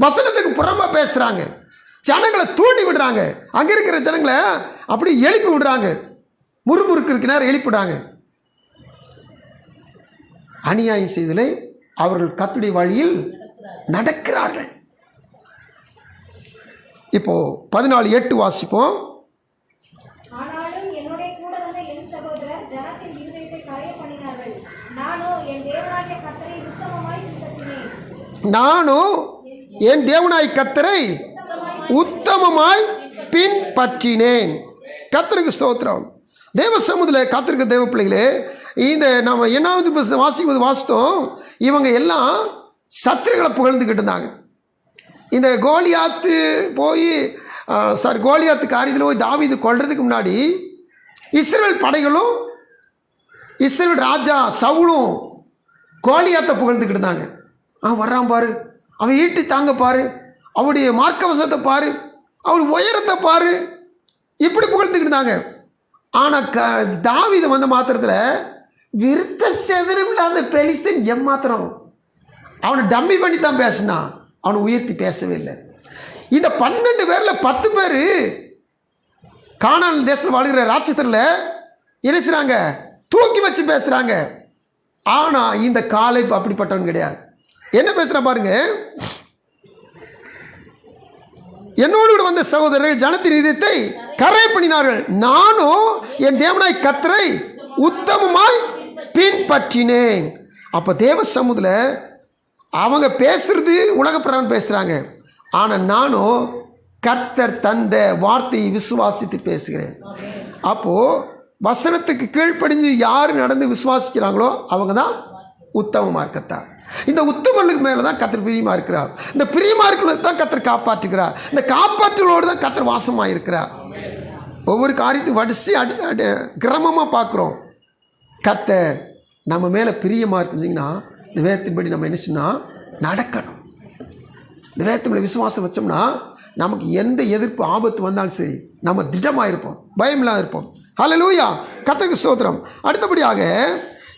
வசனத்துக்கு புறம்பா பேசுறாங்க, ஜனங்களை தூண்டி விடுறாங்க, அங்க இருக்கிற ஜனங்களை அப்படி எழுப்பி விடுறாங்க, முறுமுறுக்கு இருக்க நேரம் எழுப்பிடுறாங்க. அநியாயம் செய்தலை அவர்கள் கர்த்தருடைய வழியில் நடக்கிறார்கள். இப்போ 14:8 வாசிப்போம். ஆனாலும் என்னுடைய கூட வந்த என் சகோதரர் ஜனத்தின் இருதயத்தை கரைய பண்ணினார்கள். நானோ என் தேவனாகிய கர்த்தரை உத்தமமாய் பின்பற்றினேன். நானோ என் தேவனாய் கர்த்தரை உத்தமமாய் பின்பற்றினேன். கர்த்தருக்கு ஸ்தோத்திரம். தேவ சமூகத்தில் காத்திருக்க தேவ பிள்ளைகளே, இந்த நம்ம என்னாவது வாசிக்கும்போது வாசித்தோம், இவங்க எல்லாம் சத்துருக்களை புகழ்ந்துக்கிட்டு இருந்தாங்க. இந்த கோலியாத்து கோலியாத்து காரியத்தில் போய் தாவீது கொல்றதுக்கு முன்னாடி இஸ்ரவேல் படைகளும் இஸ்ரவேல் ராஜா சவுலும் கோலியாத்தை புகழ்ந்துக்கிட்டு இருந்தாங்க. அவன் வர்றான் பாரு, அவன் ஈட்டி தாங்க பாரு, அவருடைய மார்க்கவசத்தை பாரு, அவருடைய உயரத்தை பாரு, இப்படி புகழ்ந்துக்கிட்டு இருந்தாங்க. ஆனால் தாவீது வந்த மாத்திரத்தில் விருத்த சேதனம் இல்லாத பெலிஸ்தீன் எம்மாத்திரம் அவனை டம்மி பண்ணி தான் பேசினான், அவனை உயர்த்தி பேசவே இல்லை. இந்த 12 பேரில் 10 பேர் கானான் தேசத்தில் வாழ்கிற ராட்சத்தில் என்ன செய்றாங்க, தூக்கி வச்சு பேசுகிறாங்க. ஆனால் இந்த காலேபு அப்படிப்பட்டவன் கிடையாது. என்ன பேசுகிற பாருங்க, என்னோடு கூட வந்த சகோதரர்கள் ஜனத்தின் இதயத்தை கரை பண்ணினார்கள், நானும் என் தேவனாய் கர்த்தரை உத்தமமாய் பின்பற்றினேன். அப்போ தேவ சமூகத்தில் அவங்க பேசுறது உலக பிரகாரம் பேசுகிறாங்க, ஆனால் நானும் கர்த்தர் தந்த வார்த்தையை விசுவாசித்து பேசுகிறேன். அப்போது வசனத்துக்கு கீழ்ப்படிஞ்சு யார் நடந்து விசுவாசிக்கிறாங்களோ அவங்க தான் உத்தம மார்க்கத்தார். இந்த உத்தமர்களுக்கு மேலே தான் கர்த்தர் பிரியமாக இருக்கிறார். இந்த பிரியமாக இருக்கிறது தான் கர்த்தர் காப்பாற்றுகிறார். இந்த காப்பாற்றுகளோடு தான் கர்த்தர் வாசமாக இருக்கிறார். ஒவ்வொரு காரியத்தையும் வடிசி கிரமமாக பார்க்குறோம். கர்த்தர் நம்ம மேலே பிரியமாக இருக்குன்னா இந்த வேதத்தின்படி நம்ம என்ன செய்யணும், நடக்கணும். இந்த வேதத்தின்படி விசுவாசம் வச்சோம்னா நமக்கு எந்த எதிர்ப்பு ஆபத்து வந்தாலும் சரி நம்ம திடமாக இருப்போம், பயமில்லாமல் இருப்போம். ஹல்லேலூயா. கர்த்தருக்கு ஸ்தோத்திரம். அடுத்தபடியாக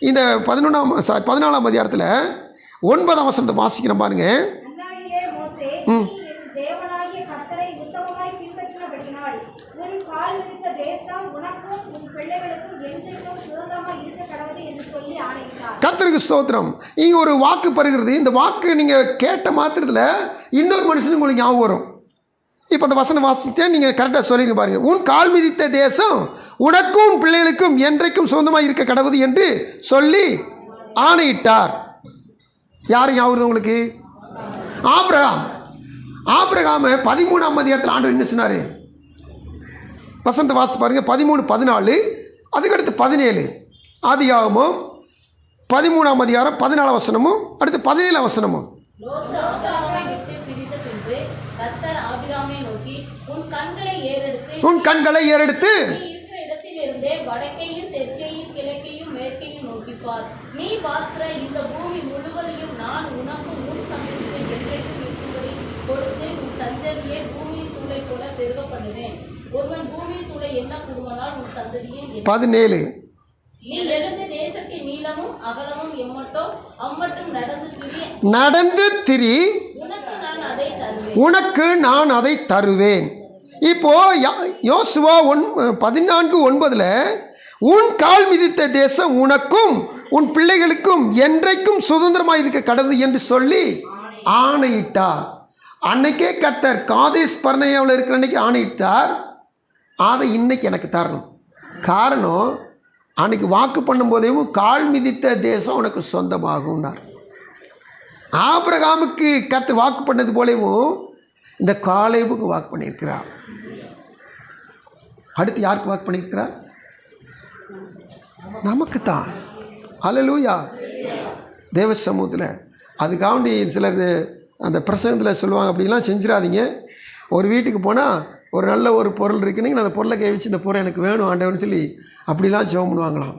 இந்த 14ஆம் அதிகாரத்தில் 9ஆம் வசனத்தை வாசிக்கிறேன் பாருங்க. அந்நாளிலே மோசே, நீ என் தேவனாகிய கர்த்தரை உத்தமமாய் பின்பற்றினபடியினால் உன் கால் மிதித்த தேசம் உனக்கும் உன் பிள்ளைகளுக்கும் என்றென்றும் சுதந்திரமாய் இருக்க கடவுது என்று சொல்லி ஆணையிட்டார். கர்த்தருக்கு ஸ்தோத்திரம். இங்கே ஒரு வாக்கு பெறுகிறது. இந்த வாக்கு நீங்கள் கேட்ட மாத்திரத்தில் இன்னொரு மனுஷனுக்கு உங்களுக்கு ஞாபகம் வரும். இப்போ அந்த வசன வாசித்தே நீங்கள் கரெக்டாக சொல்லிங்க பாருங்கள். உன் கால் மிதித்த தேசம் உனக்கும் உன் பிள்ளைகளுக்கும் என்றைக்கும் சொந்தமாக இருக்க கடவுது என்று சொல்லி ஆணையிட்டார். யார் ஞாபகம் உங்களுக்கு? ஆபிரகாம். ஆபிரகாம 13ஆம் அதிகாரத்தில் ஆண்டவர் என்ன சொன்னார்? வசனத்தை வாசித்து பாருங்கள். 13, 14, அதுக்கடுத்து 17. ஆதியாகமும் 13ஆம் அதிகாரம் 14 வசனமும் அடுத்து 17 வசனமும். லோத்து ஆபிரகாமை விட்டு பிரிந்த பின்பு கர்த்தர் ஆபிரகாமை நோக்கி, உன் கண்களை ஏறெடுத்து நீ இருக்கிற இடத்திலிருந்தே வடக்கையும் தெற்கையும் கிழக்கையும் மேற்கையும் நோக்கி பார். நீ பார்க்கிற இந்த பூமி முழுவதையும் நான் உனக்கும் உன் சந்ததிக்கு என்றைக்கும் இருக்கும்படி கொடுத்து உன் சந்ததியை பூமியின் தூளை போல பெருக பண்ணுவேன். ஒருவன் பூமியின் தூளை என்ன கூடுமானால் உன் சந்ததியை 17. நீ எழுந்து தேசத்தின் நீளமும் அகலமும் எம்மட்டும் அம்மட்டும் நடந்து திரி, உனக்கு நான் அதை தருவேன். இப்போ யோசுவா 14:9 உன் கால் மிதித்த தேசம் உனக்கும் உன் பிள்ளைகளுக்கும் என்றைக்கும் சுதந்திரமாக இருக்க கடவுது என்று சொல்லி ஆணையிட்டார். அன்னைக்கே கர்த்தர் காதேஸ் பர்னேயாவில் இருக்கிற அன்னைக்கு ஆணையிட்டார். அதை இன்னைக்கு எனக்கு தரணும். காரணம், அன்னைக்கு வாக்கு பண்ணும்போதேவும் கால் மிதித்த தேசம் உனக்கு சொந்தமாகும்னார். ஆபிரகாமுக்கு கர்த்தர் வாக்கு பண்ணது போலவும் இந்த காலேபுக்கு வாக்கு பண்ணியிருக்கிறார். அடுத்து யாருக்கு வாக்கு பண்ணியிருக்கிறார்? நமக்கு தான். அல்லேலூயா. தேவ சமூகத்தில் அதுக்காண்டி சிலர் அந்த பிரசங்கத்தில் சொல்லுவாங்க, அப்படிலாம் செஞ்சிடாதீங்க. ஒரு வீட்டுக்கு போனால் ஒரு நல்ல ஒரு பொருள் இருக்குன்னு அந்த பொருளை கை வச்சு இந்த பொருள் எனக்கு வேணும் ஆண்டவன்னு சொல்லி அப்படிலாம் ஜெபம் பண்ணுவாங்களாம்.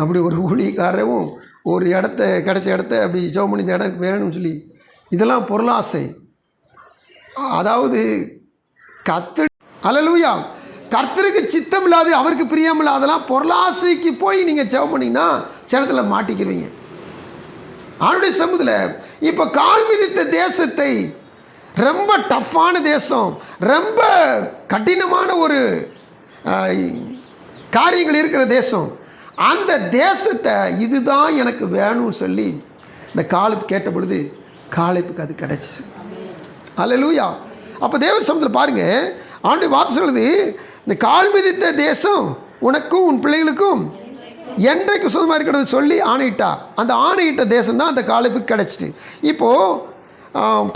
அப்படி ஒரு ஊழியக்காரவும் ஒரு கிடைச்ச இடத்த அப்படி ஜெபம் பண்ணி இந்த இடம் எனக்கு வேணும்னு சொல்லி, இதெல்லாம் பொருளாசை. அதாவது அல்லேலூயா, கர்த்தருக்கு சித்தம் இல்லாது அவருக்கு பிரியம் இல்லாதெல்லாம் பொருளாசைக்கு போய் நீங்கள் ஜெபம் பண்ணிங்கன்னா சேனத்தில் மாட்டிக்கிறீங்க. அவனுடைய சமூகத்தில் இப்போ கால் மிதித்த தேசத்தை, ரொம்ப டஃப்பான தேசம், ரொம்ப கடினமான ஒரு காரியங்கள் இருக்கிற தேசம், அந்த தேசத்தை இதுதான் எனக்கு வேணும்னு சொல்லி இந்த காலேப் கேட்ட பொழுது காலேப்புக்கு அது கிடைச்சி. அல்லேலூயா. அப்போ தேவ சமூகத்தில் பாருங்கள், ஆண்டு வார்த்தை சொல்லுது, இந்த கால் மிதித்த தேசம் உனக்கும் உன் பிள்ளைகளுக்கும் என்றைக்கு சுதமாக இருக்கிறது சொல்லி ஆணையிட்டா. அந்த ஆணையிட்ட தேசம் தான் அந்த காலேப்புக்கு கிடைச்சிட்டு. இப்போது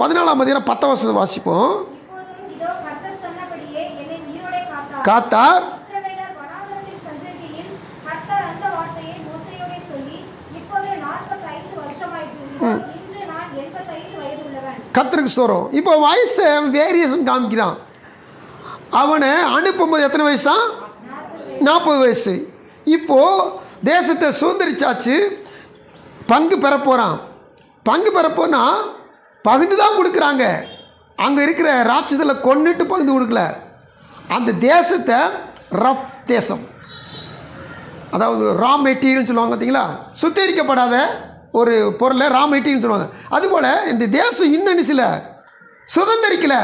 14ஆம் அதிகாரம் 10ஆம் வசனம் வாசிப்போம். காத்தார் கர்த்தருக்கு ஸ்தோத்திரம். இப்போ வயசை வேரியேஷன் காமிக்கிறான். அவனை அனுப்பும்போது எத்தனை வயசா? 40 வயசு. இப்போது தேசத்தை சுதந்திரிச்சாச்சு, பங்கு பெற போகிறான். பங்கு பெற போனால் பகுதி தான் கொடுக்குறாங்க. அங்கே இருக்கிற ராட்சத்தில் கொன்னுட்டு பகுதி கொடுக்கல. அந்த தேசத்தை ரஃப் தேசம், அதாவது ரா மெட்டீரியல்னு சொல்லுவாங்க பார்த்தீங்களா, சுத்திகரிக்கப்படாத ஒரு பொருளை ரா மெட்டீரியல் சொல்லுவாங்க. அதுபோல் இந்த தேசம் இன்னும் சில சுதந்திரிக்கலை,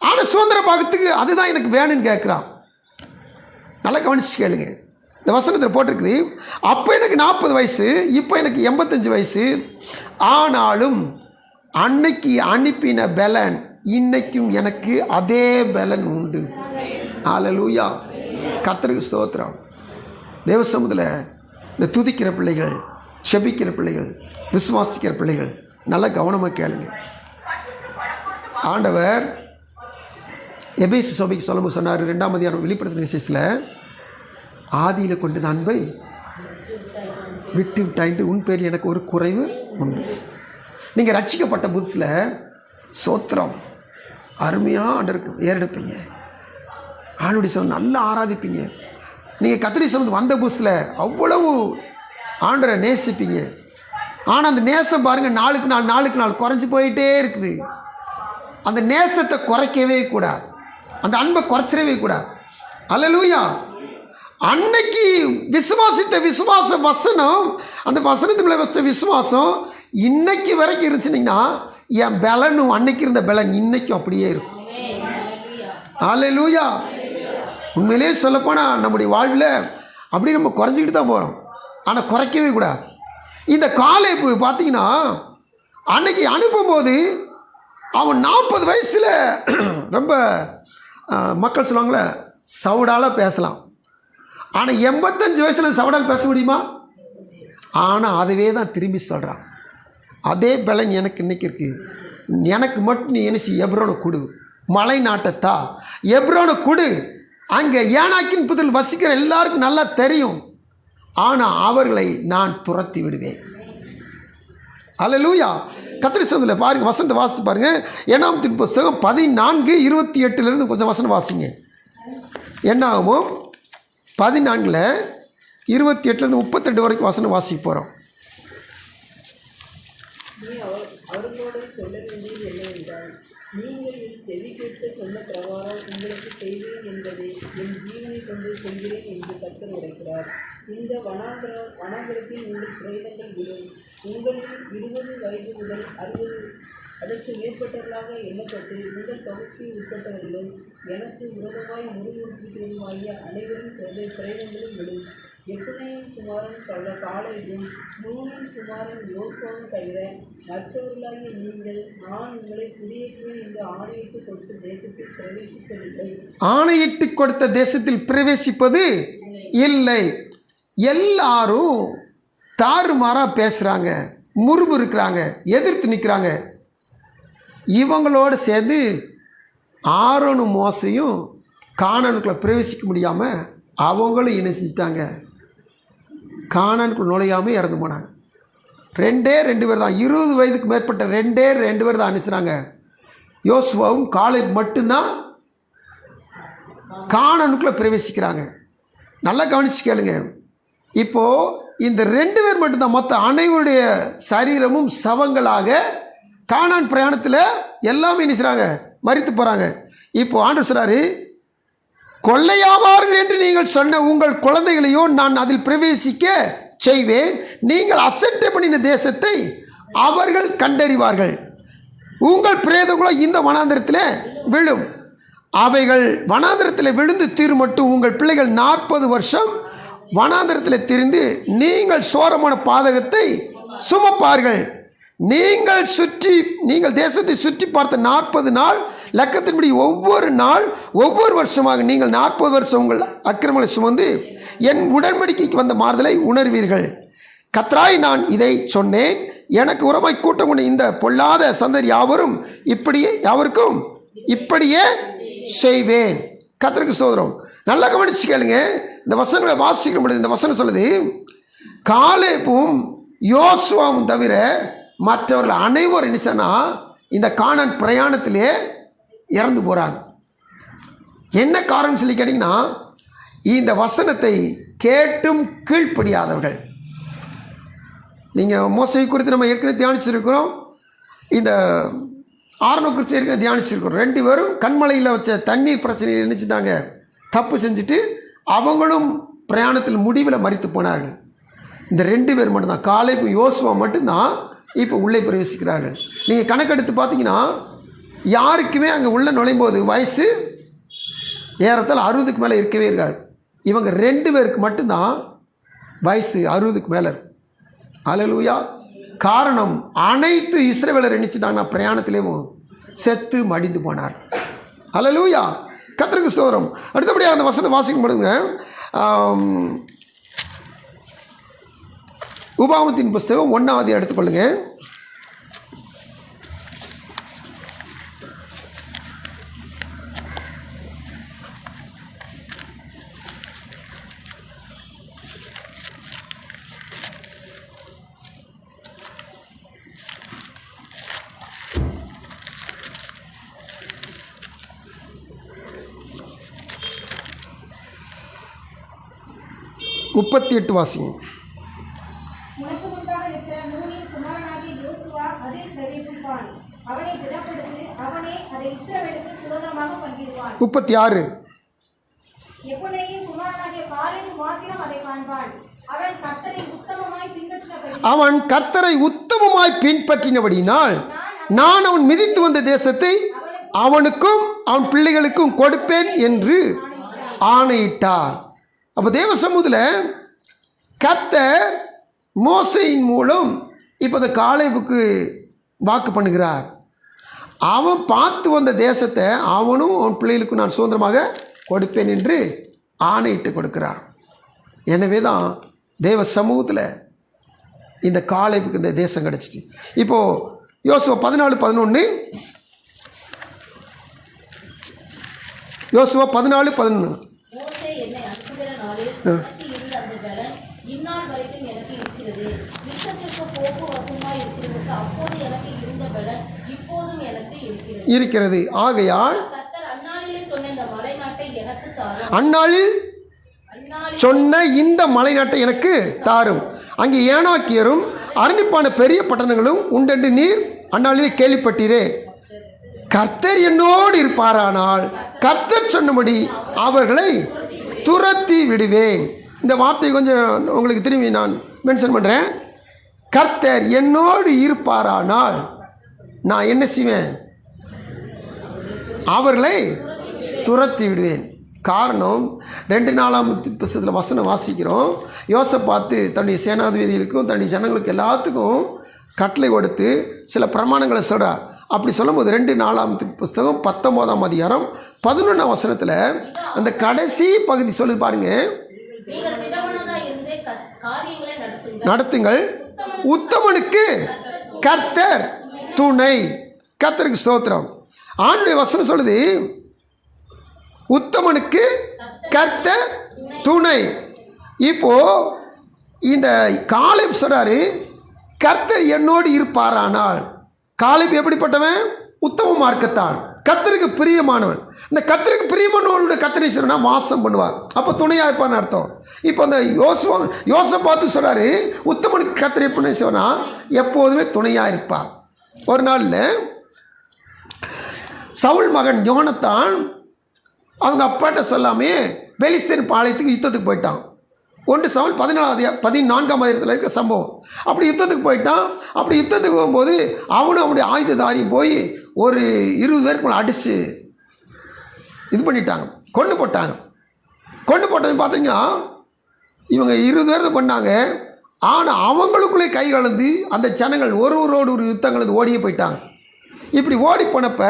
ஆனால் சுதந்திர பாகத்துக்கு அதுதான் எனக்கு வேணும்னு கேட்குறான். நல்லா கவனிச்சு கேளுங்க. இந்த வசனத்தில் போட்டிருக்குது, அப்போ எனக்கு 40 வயசு, இப்போ எனக்கு 85 வயசு, ஆனாலும் அன்னைக்கு அனுப்பின பலன் இன்னைக்கும் எனக்கு அதே பலன் உண்டு. அல்லேலூயா. கர்த்தருக்கு ஸ்தோத்திரம். தேவ சமூகத்தில் இந்த துதிக்கிற பிள்ளைகள், செபிக்கிற பிள்ளைகள், விசுவாசிக்கிற பிள்ளைகள் நல்லா கவனமாக கேளுங்க. ஆண்டவர் எபேசு சபைக்கு சொல்லும்போது சொன்னார், 2ஆம் அதிகாரம் வெளிப்படுத்தின விசேஷத்தில், ஆதியில் கொண்ட அன்பை விட்டு விட்டாயிட்டு உன் பேரில் எனக்கு ஒரு குறைவு உண்டு. நீங்கள் ரட்சிக்கப்பட்ட புதுசில் சோத்திரம் அருமையாக ஆண்டருக்கு ஏறெடுப்பீங்க, ஆளுடைய சமம் நல்லா ஆராதிப்பீங்க. நீங்கள் கத்திரி சமந்து வந்த புதுசில் அவ்வளவு ஆண்டரை நேசிப்பீங்க. ஆனால் அந்த நேசம் பாருங்கள் நாளுக்கு நாள் குறைஞ்சி போயிட்டே இருக்குது. அந்த நேசத்தை குறைக்கவே கூடாது, அந்த அன்பை குறைச்சிடவே கூடாது. அல்லேலூயா. அன்னைக்கு விசுவாசித்த விசுவாச வசனம், அந்த வசனத்து மேலே வச்ச விசுவாசம் இன்னைக்கு வரைக்கும் இருந்துச்சுன்னா என் பலனும் அன்னைக்கு இருந்த பலன் இன்னைக்கும் அப்படியே இருக்கும். அல்லேலூயா. உண்மையிலேயே சொல்லப்போனால் நம்முடைய வாழ்வில் அப்படி நம்ம குறைஞ்சிக்கிட்டு தான் போகிறோம், ஆனால் குறைக்கவே கூடாது. இந்த காலேப் பார்த்தீங்கன்னா அன்னைக்கு அனுப்பும்போது அவன் 40 வயசில் ரொம்ப மக்கள் சொல்லுவாங்களே சவுடால் பேசலாம், ஆனால் 85 வயசில் சவுடால் பேச முடியுமா? ஆனால் அதுவே தான் திரும்பி சொல்கிறான், அதே பலன் எனக்கு இன்றைக்கி இருக்குது, எனக்கு மட்டும் நீ என்ன எப்ரோனை கொடு, மலை நாட்டத்தா எப்ரோனை கொடு, அங்கே ஏனாக்கின் புதில் வசிக்கிற எல்லாருக்கும் நல்லா தெரியும், ஆனால் அவர்களை நான் துரத்தி விடுவேன். அல்லேலூயா. கர்த்தருடைய சமூகத்தில் பாருங்கள், வசனத்தை வாசித்து பாருங்கள். என்னாகமத்தின் புஸ்தகம் 14:28 கொஞ்சம் வசனம் வாசிங்க. என்னாகமம் 14:28 வரைக்கும் வசனம் வாசிக்க போகிறோம். அவர்களோடு சொல்ல வேண்டியது என்னவென்றால், நீங்கள் என் செவி கேட்டு சொன்ன பிரகாரம் உங்களுக்கு செய்வேன் என்பதை என் ஜீவனை கொண்டு சொல்கிறேன் என்று கர்த்தர் உரைக்கிறார். இந்த வனாந்திரத்தில் உங்கள் பிரேதங்கள் விடும். உங்களில் 20 வயது முதல் 60 அதற்கு மேற்பட்டவர்களாக எண்ணப்பட்டு உங்கள் பகுதிக்கு உட்பட்டவர்களும் எனக்கு விரோதமாய் முறுமுறுக்கிறதுமாகிய அனைவரும் பிரேதங்களும் விடும். எப்புனையின் குமாரன் காலேபும் நூனின் குமாரன் யோசுவாவும் தவிர மற்றவர்களாகிய நீங்கள் நான் உங்களை குடியேற்றுவேன் என்று ஆணையிட்டு கொடுத்த தேசத்தில் பிரவேசிப்பதில்லை. ஆணையிட்டு கொடுத்த தேசத்தில் பிரவேசிப்பது இல்லை. எல்லாரும் தாறுமாறாக பேசுகிறாங்க, முறுமுறுக்கிறாங்க, எதிர்த்து நிற்கிறாங்க. இவங்களோடு சேர்ந்து ஆரோனும் மோசையும் கானானுக்குள்ளே பிரவேசிக்க முடியாமல் அவங்களும் என்ன செஞ்சிட்டாங்க, கானானுக்குள்ள நுழையாமல் இறந்து போனாங்க. 2 பேர் தான், 20 வயதுக்கு மேற்பட்ட 2 பேர் தான் அனுப்பிச்சினாங்க. யோசுவாவும் காலேப் மட்டும்தான் கானானுக்குள்ளே பிரவேசிக்கிறாங்க. நல்லா கவனிச்சு கேளுங்க. இப்போது இந்த 2 பேர் மட்டும்தான், மற்ற அனைவருடைய சரீரமும் சவங்களாக கானான் பிரயாணத்தில் எல்லாமே நினைச்சாங்க, மரித்து போகிறாங்க. இப்போ ஆண்டவர் சொல்றாரு, கொள்ளையாவார்கள் என்று நீங்கள் சொன்ன உங்கள் குழந்தைகளையோ நான் அதில் பிரவேசிக்க செய்வேன். நீங்கள் அசட்டை பண்ணின தேசத்தை அவர்கள் கண்டறிவார்கள். உங்கள் பிரேதங்களோ இந்த வனாந்திரத்தில் விழும். அவைகள் வனாந்திரத்தில் விழுந்து தீரும் மட்டும் உங்கள் பிள்ளைகள் 40 வருஷம் வனாந்திரத்தில் திரிந்து நீங்கள் சோரமான பாதகத்தை சுமப்பார்கள். நீங்கள் தேசத்தை சுற்றி பார்த்த 40 நாள் லக்கத்தின்படி ஒவ்வொரு நாள் ஒவ்வொரு வருஷமாக நீங்கள் 40 வருஷம் உங்கள் அக்கிரமங்களை சுமந்து என் உடன்படிக்கைக்கு வந்த மாறுதலை உணர்வீர்கள். கர்த்தராய் நான் இதை சொன்னேன். எனக்கு உரமாய் கூட்டம் கொண்ட இந்த பொல்லாத சந்ததி யாவருக்கும் இப்படியே செய்வேன். கர்த்தருக்கு ஸ்தோத்திரம். நல்லா கவனிச்சு கேளுங்க. இந்த வசனங்களை வாசிக்க முடியாது. இந்த வசனம் சொல்லுது, காலேபும் யோசுவாவும் தவிர மற்றவர்கள் அனைவரும் நினைச்சனா இந்த கானான் பிரயாணத்திலே இறந்து போகிறாங்க. என்ன காரணம் சொல்லி கேட்டிங்கன்னா, இந்த வசனத்தை கேட்டும் கீழ்ப்படியாதவர்கள். நீங்கள் மோசை குறித்து நம்ம ஏற்கனவே தியானிச்சிருக்கிறோம், இந்த ஆரண குறித்து ஏற்கனவே தியானிச்சிருக்கிறோம். 2 பேரும் கண்மலையில் வச்ச தண்ணீர் பிரச்சனையில் நினச்சிட்டாங்க, தப்பு செஞ்சுட்டு அவங்களும் பிரயாணத்தில் முடிவில் மரித்து போனார்கள். இந்த 2 பேர் மட்டும்தான், காலேப் யோசுவா மட்டும்தான் இப்போ உள்ளே பிரவேசிக்கிறார்கள். நீங்கள் கணக்கெடுத்து பார்த்தீங்கன்னா யாருக்குமே அங்கே உள்ளே நுழையும்போது வயசு ஏறத்தால் 60க்கு மேலே இருக்கவே இருக்காது. இவங்க 2 பேருக்கு மட்டும்தான் வயசு 60க்கு மேலே இருக்கும். அல்லேலூயா. காரணம், அனைத்து இஸ்ரவேலர் நினைச்சிட்டாங்கன்னா பிரயாணத்திலேயும் செத்து மடிந்து போனார். அல்லேலூயா. கர்த்தருக்கு ஸ்தோத்திரம். அடுத்தபடியாக அந்த வசனம் வாசிக்கும் பொழுதுங்க, உபாகமத்தின் புஸ்தகம் 1ஆவது எடுத்துக்கொள்ளுங்க. முப்பத்தி வாசிங்க. உனக்கு முன்பாக இருக்கிற நூனின் குமாரனாகிய யோசுவா அதில் பிரவேசிப்பான். அவனை திடப்படுத்தி அவனே அதை இஸ்ரவேலுக்கு சுதந்திரமாக பங்கிடுவான். 36. எப்புன்னையின் குமாரனாகிய காலேப் மாத்திரம் அதை காண்பான். அவன் கர்த்தரை உத்தமமாய் பின்பற்றினபடி அவன் கர்த்தரை உத்தமமாய் பின்பற்றினபடியினால் நான் அவன் மிதித்து வந்த தேசத்தை அவனுக்கும் அவன் பிள்ளைகளுக்கும் கொடுப்பேன் என்று ஆணையிட்டார். அப்போ தேவ சமூகத்தில் கர்த்தர் மோசையின் மூலம் இப்போ இந்த காலேபுக்கு வாக்கு பண்ணுகிறார். அவன் பார்த்து வந்த தேசத்தை அவனும் அவன் பிள்ளைகளுக்கும் நான் சுதந்திரமாக கொடுப்பேன் என்று ஆணையிட்டு கொடுக்கிறான். எனவே தான் தேவ சமூகத்தில் இந்த காலேபுக்கு இந்த தேசம் கிடச்சிட்டு. இப்போது யோசுவா 14:11, யோசுவா 14:11. மோசே என்னை அனுப்புகிற நாளில் எனக்கு இருந்த அந்த பலன் இந்நாள் வரைக்கும் எனக்கு இருக்கிறது. யுத்தத்திற்கு போக்குவரத்துமாய் இருக்கிறதுக்கு அப்போது எனக்கு இருந்த பலன் இப்போதும் எனக்கு இருக்கிறது. ஆகையால் கர்த்தர் அந்நாளிலே சொன்ன இந்த மலைநாட்டை எனக்கு தாரும். அந்நாளில் சொன்ன இந்த மலைநாட்டை எனக்கு தாரும். அங்கே ஏனாக்கியரும் அரணிப்பான பெரிய பட்டணங்களும் உண்டென்று நீர் அந்நாளிலே கேள்விப்பட்டீரே. கர்த்தர் என்னோடு இருப்பாரானால் கர்த்தர் சொன்னபடி அவர்களை துரத்தி விடுவேன். இந்த வார்த்தை கொஞ்சம் உங்களுக்கு திரும்பி நான் மென்ஷன் பண்ணுறேன். கர்த்தர் என்னோடு இருப்பாரானால் நான் என்ன செய்வேன்? அவர்களை துரத்தி விடுவேன். காரணம் 2 புத்தகத்தில் வசனம் வாசிக்கிறோம். யோசேப்பு தன்னுடைய சேனாதிபதிகளுக்கும் தன்னுடைய ஜனங்களுக்கு எல்லாத்துக்கும் கட்டளை கொடுத்து சில பிரமாணங்களை சொல்கிறார். அப்படி சொல்லும்போது 2 புத்தகம் 19ஆம் அதிகாரம் 11ஆம் வசனத்தில் அந்த கடைசி பகுதி சொல்லுது பாருங்க. நீங்கள் திடமனதாய் இருந்து காரியங்களை நடத்துங்கள், உத்தமனுக்கு கர்த்தர் துணை. கர்த்தருக்கு ஸ்தோத்திரம். ஆண்டுடைய வசனம் சொல்லுது உத்தமனுக்கு கர்த்தர் துணை. இப்போ இந்த காலேப் சொல்றாரு கர்த்தர் என்னோடு இருப்பாரானால். காலேப் எப்படிப்பட்டவன்? உத்தம மார்க்கத்தான், கர்த்தருக்கு பிரியமானவன். இந்த கர்த்தருக்கு பிரியமானவனுடைய கர்த்தரை சொன்னா வாசம் பண்ணுவார். அப்போ துணையாக இருப்பான்னு அர்த்தம். இப்போ அந்த யோசேப்பு பார்த்து சொல்றாரு உத்தமனுக்கு கர்த்தர் எப்படி சொன்னா எப்போதுமே துணையாக இருப்பார். ஒரு நாளில் சவுல் மகன் யோனத்தான் அவங்க அப்பாட்ட சொல்லாமே பெலிஸ்தீன் பாளையத்துக்கு யுத்தத்துக்கு போயிட்டான். 1 சவுல் 14ஆம் அதிகாரத்தில் இருக்க சம்பவம். அப்படி யுத்தத்துக்கு போயிட்டான். அப்படி யுத்தத்துக்கு போகும்போது அவனும் அவனுடைய ஆயுததாரியும் போய் ஒரு 20 பேருக்கு மேலே அடித்து இது பண்ணிட்டாங்க, கொண்டு போட்டாங்க. கொண்டு போட்டது பார்த்தீங்கன்னா இவங்க 20 பேர் தான் பண்ணாங்க. ஆனால் அவங்களுக்குள்ளே கை கலந்து அந்த ஜனங்கள் ஒருவரோடு ஒரு யுத்தம் கலந்து ஓடியே போயிட்டாங்க. இப்படி ஓடி போனப்போ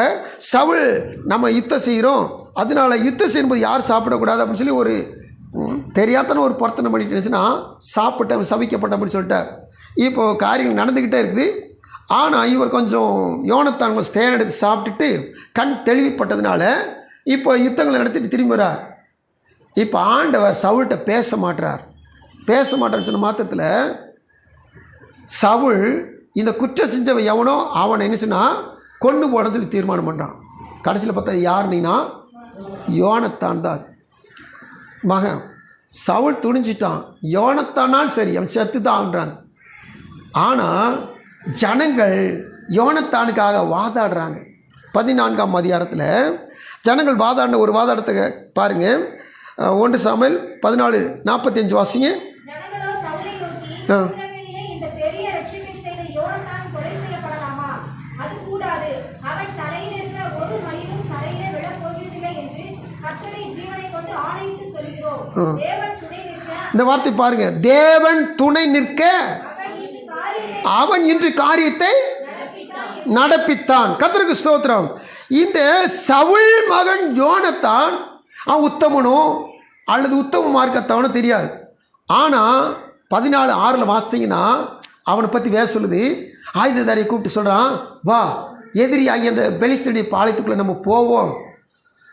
சவுல் நம்ம யுத்தம் செய்கிறோம், அதனால் யுத்தம் செய்யும்போது யார் சாப்பிடக்கூடாது அப்படின்னு சொல்லி ஒரு தெரியாதன ஒரு பொருத்தனை பண்ணிட்டுச்சுன்னா சாப்பிட்ட சபிக்கப்பட்ட அப்படின்னு சொல்லிட்டார். இப்போது காரியங்கள் நடந்துக்கிட்டே இருக்குது. ஆனால் இவர் கொஞ்சம் யோனத்தான் கொஞ்சம் தேன் எடுத்து சாப்பிட்டுட்டு கண் தெளிவுப்பட்டதுனால இப்போ யுத்தங்களை நடத்திட்டு திரும்பி வரார். இப்போ ஆண்டவர் சவுல்கிட்ட பேச மாட்டார்னு சொன்ன மாத்திரத்தில் சவுல் இந்த குற்றம் செஞ்சவன் எவனோ அவனை என்ன சொன்னால் கொண்டு போடன்னு சொல்லி தீர்மானம் பண்ணுறான். கடைசியில் பார்த்தா யாருன்னா யோனத்தான் தான் மகன். சவுல் துணிஞ்சிட்டான். யோனத்தானால் சரி அவன் செத்து தான்றாங்க. ஆனால் ஜனங்கள் யோனத்தானுக்காக வாதாடுறாங்க. 14ஆம் அதிகாரத்தில் ஜனங்கள் வாதாடின ஒரு வாதாடத்தை பாருங்கள். 1 சாமுவேல் 14:45 வாசிங்க. ஜனங்களோ சவுலை நோக்கி, இஸ்ரவேலிலே இந்த பெரிய ரட்சிப்பை செய்த யோனத்தான் கொலை செய்யப்படலாமா? அது கூடாது. அவன் தலையில் இருக்கிற ஒரு மயிரும் தரையிலே விழப் போகிறதில்லை என்று கர்த்தருடைய ஜீவனை கொண்டு ஆணையிட்டு சொல்கிறோம். தேவன் துணை நிற்க, இந்த வார்த்தை பாருங்க, தேவன் துணை நிற்க அவன் இன்று காரியத்தை நடப்பித்தான். கர்த்தருக்கு ஸ்தோத்திரம். இந்த சவுல் மகன் யோனத்தான் அவன் உத்தமனோ அல்லது உத்தம மார்க்கத்தவனோ தெரியாது. ஆனால் 14:6 வாசித்தீங்கன்னா அவனை பற்றி வேற சொல்லுது. ஆயுததாரியை கூப்பிட்டு சொல்கிறான், வா எதிரி ஆகிய அந்த பெலிஸ்தீனுடைய பாளையத்துக்குள்ளே நம்ம போவோம்.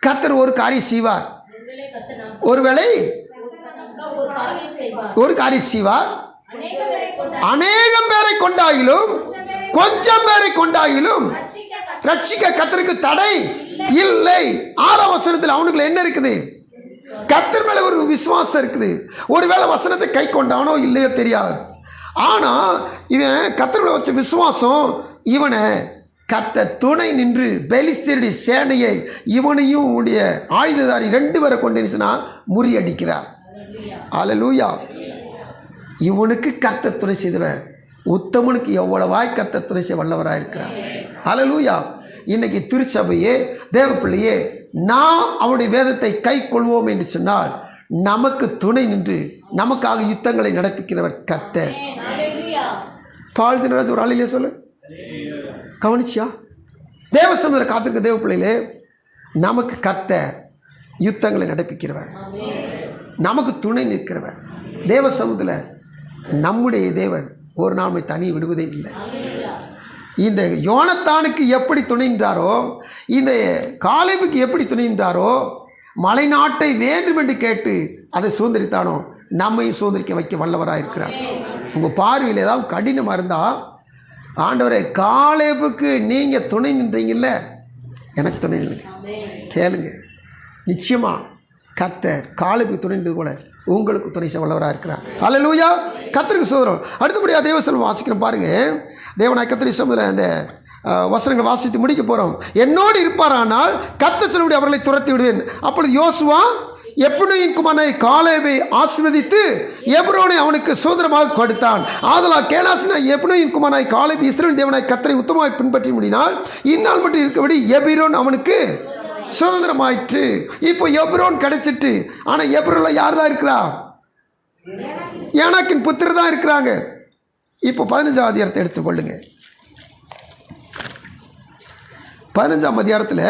கர்த்தர் ஒரு காரியம் செய்வார். ஒருவேளை ஒரு காரியம் செய்வார். அநேகம் பேரை கொண்டாயிலும் கொஞ்சம் பேரை கொண்டாயிலும் ரட்சிக்க கர்த்தருக்கு தடை இல்லை. 6ஆம் வசனத்தில் அவனுக்குள்ள என்ன இருக்குது? கர்த்தர் மேல ஒரு விசுவாசம் இருக்குது. ஒருவேளை வசனத்தை கை கொண்டானோ இல்லையோ தெரியாது. ஆனால் இவன் கர்த்தர் மேல வச்ச விசுவாசம் இவனை கர்த்தர் துணை நின்று பெலிஸ்தீனுடைய சேனையை இவனையும் உடைய ஆயுததாரி 2 பேரை கொண்டு முறியடிக்கிறார். அல்லேலூயா. இவனுக்கு கர்த்தர் துணை செய்தவர், உத்தமனுக்கு எவ்வளவாய் கர்த்தர் துணை செய்ய வல்லவராக இருக்கிறார். அல்லேலூயா. இன்னைக்கு திருச்சபையே, தேவ பிள்ளையே, நான் அவருடைய வேதத்தை கை கொள்வோம் என்று சொன்னால் நமக்கு துணை நின்று நமக்காக யுத்தங்களை நடப்பிக்கிறவர் கர்த்தர். பால் தினராஜ் ஒரு ஆளிலே சொல்லு, கவனிச்சியா? தேவ சமுதிர காத்திருக்க தேவ பிள்ளையிலே, நமக்கு கர்த்தர் யுத்தங்களை நடப்பிக்கிறவர், நமக்கு துணை நிற்கிறவர். தேவ சமுதிர நம்முடைய தேவன் ஒரு நாளை தனி விடுவதே இல்லை. இந்த யோனத்தானுக்கு எப்படி துணைந்தாரோ, இந்த காலேபுக்கு எப்படி துணைந்தாரோ, மலை நாட்டை வேண்டும் என்று கேட்டு அதை சுதந்திரித்தானோ, நம்மையும் சுதந்திரிக்க வைக்க வல்லவராக இருக்கிறார். உங்கள் பார்வையில் ஏதாவது கடினமாக இருந்தால், ஆண்டவரே காலேபுக்கு நீங்கள் துணை நின்றீங்கல்ல, எனக்கு துணை நில்லுங்க, கேளுங்க. நிச்சயமாக கர்த்தர் காலேபுக்கு துணை நின்றது போல உங்களுக்கு துணை செய்ய வல்லவராக இருக்கிறார். அல்லேலூயா. கர்த்தருக்கு ஸ்தோத்திரம். அடுத்தபடியாக தேவசனம் வாசிக்கிறோம் பாருங்க. தேவனாய் கர்த்தர் சமுதிர அந்த வசனங்களை வாசித்து முடிக்க போகிறோம். என்னோடு இருப்பாரானால் கர்த்தர் சொல்லும்படி அவர்களை துரத்தி விடுவேன். அப்பொழுது யோசுவா எப்புனையின் குமாரனை காலேபை ஆசீர்வதித்து எப்ரோனை அவனுக்கு சுதந்திரமாக கொடுத்தான். ஆதலால் கேனாசினா எப்புனையின் குமாரனாய் காலேபு இஸ்ரவேல் தேவனாய் கர்த்தரை உத்தமமாய் பின்பற்றி முடினால் இந்நாள் மட்டும் இருக்கபடி எபிரோன் அவனுக்கு சுதந்திரமாயிற்று. இப்போ எப்ரோன் கிடைச்சிட்டு, ஆனால் எப்ரோனில் யார் தான் இருக்கிறா? ஏனாக்கின் புத்திரர் தான் இருக்கிறாங்க. இப்போ 15ஆம் அதிகாரத்தை எடுத்துக்கொள்ளுங்க. 15ஆம் அதிகாரத்தில்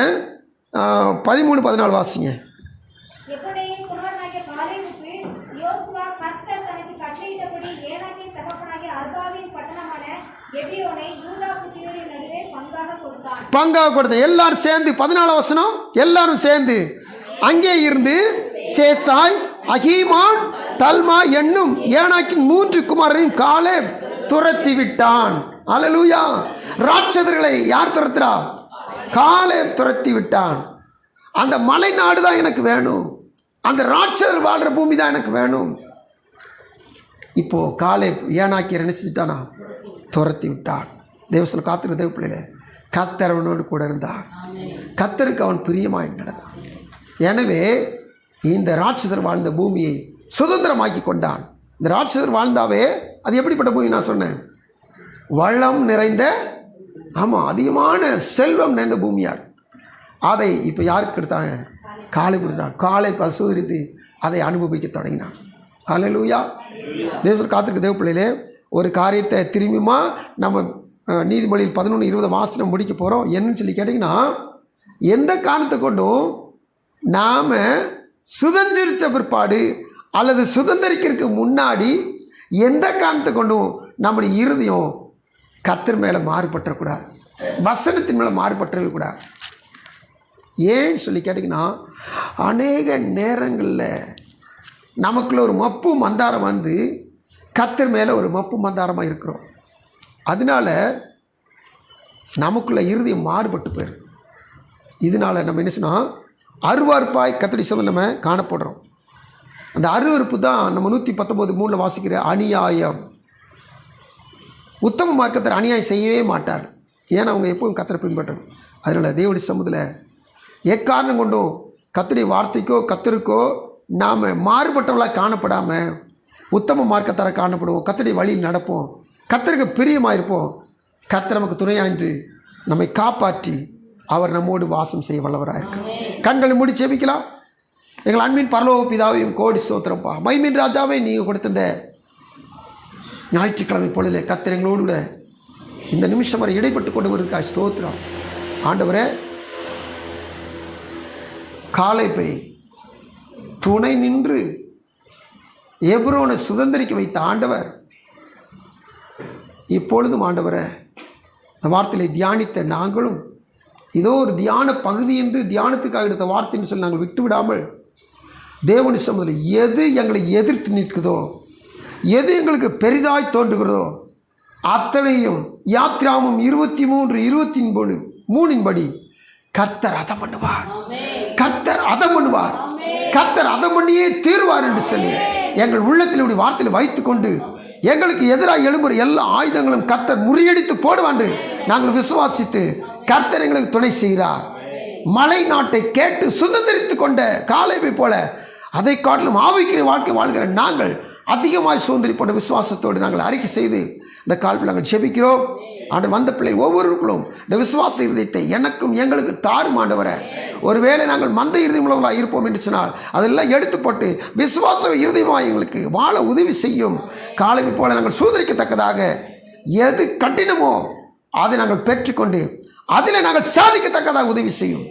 13-14 வாசிங்க. எப்ரோனின் குமாரனாகிய காலேபுக்கு யோசுவா கர்த்தர் தனக்கு கட்டளையிட்டபடி ஏனாக்கின் தகப்பனாகிய அர்பாவின் பட்டணமான எபிரோனை யூதா புத்திரரின் நடுவே பங்காக கொடுத்தான். எல்லாரும் சேர்ந்து 14 வசனம், எல்லாரும் சேர்ந்து அங்கே இருந்து சேசாய், அகீமான், தல்மா என்னும் ஏனாக்கின் 3 குமாரரையும் காலேப் துரத்தி விட்டான். அல்லேலூயா. ராட்சதர்களை யார் துரத்துறா? காலேப் துரத்தி விட்டான். அந்த மலை நாடு தான் எனக்கு வேணும், அந்த ராட்சதர் வாழ்கிற பூமி தான் எனக்கு வேணும். இப்போ காலேப் ஏனாக்கி நினைச்சிட்டானா? துரத்தி விட்டான். தேவசனம் காத்திருக்க தேவ பிள்ளையில, கர்த்தர் அவனோடு கூட இருந்தான். கர்த்தருக்கு அவன் பிரியமாய் நடந்தான். எனவே இந்த ராட்சதர் வாழ்ந்த பூமியை சுதந்திரமாக்கி கொண்டான். இந்த ராட்சதர் வாழ்ந்தாவே அது எப்படிப்பட்ட பூமி? நான் சொன்னேன், வளம் நிறைந்த, ஆமாம், அதிகமான செல்வம் நிறைந்த பூமியார். அதை இப்போ யாருக்கு எடுத்தாங்க? காலேப் கொடுத்தாங்க. காலேப் அதை சுதந்திரித்து அதை அனுபவிக்க தொடங்கினான். அல்லேலூயா. தேவசனம் காத்திருக்க தேவ பிள்ளையிலே, ஒரு காரியத்தை திரும்பியுமா நம்ம நீதிமொழியில் 11-20 வாசனம் முடிக்க போகிறோம். என்னன்னு சொல்லி கேட்டிங்கன்னா, எந்த காரணத்தை கொண்டும் நாம் சுதந்திரித்த பிற்பாடு அல்லது சுதந்திரிக்கிறதுக்கு முன்னாடி எந்த காரணத்தை கொண்டும் நம்முடைய இருதயம் கர்த்தர் மேலே மாறுபற்றக்கூடாது, வசனத்தின் மேலே மாறுபற்றவே கூடாது. ஏன்னு சொல்லி கேட்டிங்கன்னா, அநேக நேரங்களில் நமக்குள்ள ஒரு மப்பு மந்தாரம் வந்து கர்த்தர் மேலே ஒரு மப்பு மந்தாரமாக இருக்கிறோம். அதனால நமக்குள்ள இருதயம் மாறுபட்டு போயிடுது. இதனால் நம்ம என்ன சொன்னால் அருவருப்பாய் கர்த்தருடைய சொல்ல நம்ம காணப்படுறோம். அந்த அருவருப்பு தான் நம்ம 119:3 வாசிக்கிற அநியாயம். உத்தம மார்க்கத்தை அநியாயம் செய்யவே மாட்டார். ஏன்னா அவங்க எப்பவும் கர்த்தரை பின்பற்றணும். அதனால் தேவனுடைய சமூகத்தில் எக்காரணம் கொண்டும் கர்த்தருடைய வார்த்தைக்கோ கர்த்தருக்கோ நாம் மாறுபட்டவர்களாக காணப்படாமல் உத்தம மார்க்கத்தார காணப்படுவோம். கர்த்தருடைய வழியில் நடப்போம். கர்த்தருக்கு பிரியமாக இருப்போம். கர்த்தர் நமக்கு துணையாய்ந்து நம்மை காப்பாற்றி அவர் நம்மோடு வாசம் செய்ய வல்லவராக இருக்கிறார். கண்களை மூடி செபிக்கலாம். எங்கள் அன்பின் பரலோக பிதாவையும் கோடி ஸ்தோத்திரப்பா. மைமீன் ராஜாவை நீங்கள் கொடுத்த இந்த ஞாயிற்றுக்கிழமை பொழுதில் கர்த்தர் எங்களோடு கூட இந்த நிமிஷம் வரை இடைப்பட்டு கொண்டு வருவதற்காக ஸ்தோத்திரம். ஆண்டவரே, காலேபை துணை நின்று எப்ரோனை சுதந்திரிக்க வைத்த ஆண்டவர், இப்பொழுதும் ஆண்டவரை இந்த வார்த்தையை தியானித்த நாங்களும் இதோ ஒரு தியான பகுதி என்று தியானத்துக்காக எடுத்த வார்த்தைன்னு சொல்லி நாங்கள் விட்டு விடாமல் தேவனுடைய சமூகத்தில் எது எங்களை எதிர்த்து நிற்குதோ, எது எங்களுக்கு பெரிதாய் தோன்றுகிறதோ அத்தனையும் யாத்ராமம் 23:23 படி கர்த்தர் அதம் பண்ணுவார், கர்த்தர் அதம் பண்ணுவார், கர்த்தர் அதம் பண்ணியே தீர்வார் என்று சொல்லி எங்கள் உள்ளத்தில் இப்படி வார்த்தையில் வைத்து கொண்டு எங்களுக்கு எதிராக எழும்புற எல்லா ஆயுதங்களும் கர்த்தர் முறியடித்து போடுவாண்டு நாங்கள் விசுவாசித்து கர்த்தர் எங்களுக்கு துணை செய்கிறார். மலை நாட்டை கேட்டு சுதந்திரித்து கொண்ட காலேபை போல அதை காட்டிலும் ஆவிக்குரிய வாழ்க்கை வாழ்கிற நாங்கள் அதிகமாய் சுதந்திரிப்போட விசுவாசத்தோடு நாங்கள் அறிக்கை செய்து இந்த காலத்தில் நாங்கள் ஜெபிக்கிறோம். ஆண்டு வந்த பிள்ளை ஒவ்வொருவருக்கும் இந்த விசுவாச இருதயத்தை எனக்கும் எங்களுக்கு தாரும் ஆண்டவரே. ஒருவேளை நாங்கள் மந்த இருதயம் உள்ளவர்களாக இருப்போம் என்று சொன்னால் அதெல்லாம் எடுத்து போட்டு விசுவாச இருதயமாக எங்களுக்கு வாழ உதவி செய்யும். காலை போல நாங்கள் சுதந்திரிக்கத்தக்கதாக எது கடினமோ அதை நாங்கள் பெற்றுக்கொண்டு அதில் நாங்கள் சாதிக்கத்தக்கதாக உதவி செய்யும்.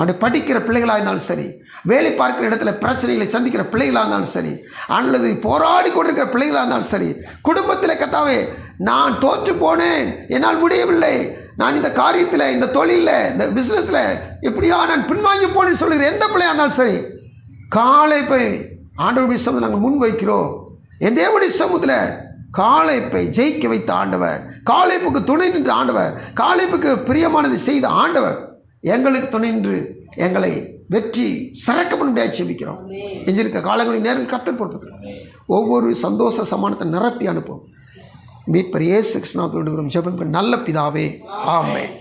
ஆண்டு படிக்கிற பிள்ளைகளாக இருந்தாலும் சரி, வேலை பார்க்கிற இடத்துல பிரச்சனைகளை சந்திக்கிற பிள்ளைகளாக இருந்தாலும் சரி, அல்லது போராடி கொண்டிருக்கிற பிள்ளைகளாக இருந்தாலும் சரி, குடும்பத்தில் கத்தாவே நான் தோற்று போனேன், என்னால் முடியவில்லை, நான் இந்த காரியத்தில், இந்த தொழிலில், இந்த பிஸ்னஸில் எப்படியா நான் பின்வாங்கி போனேன்னு சொல்லுகிற எந்த பிள்ளையாக இருந்தாலும் சரி, காலை போய் ஆண்டவருடைய சமூகத்தில் நாங்கள் முன் வைக்கிறோம். என் தேவனுடைய சமூகத்தில் காலைப்பை ஜெயிக்க வைத்த ஆண்டவர், காலைப்புக்கு துணை நின்ற ஆண்டவர், காலைப்புக்கு பிரியமானதை செய்த ஆண்டவர் எங்களுக்கு துணை நின்று எங்களை வெற்றி சிறக்க முடியாது ஜெபிக்கிறோம். எஞ்சிருக்க காலங்களின் நேரம் கத்தர் பொறுப்பது ஒவ்வொரு சந்தோஷ சமானத்தை நிரப்பி அனுப்பும். மீட்பர் இயேசு கிறிஸ்துவின் நாமத்தில் ஜெபம் நல்ல பிதாவே, ஆமென்.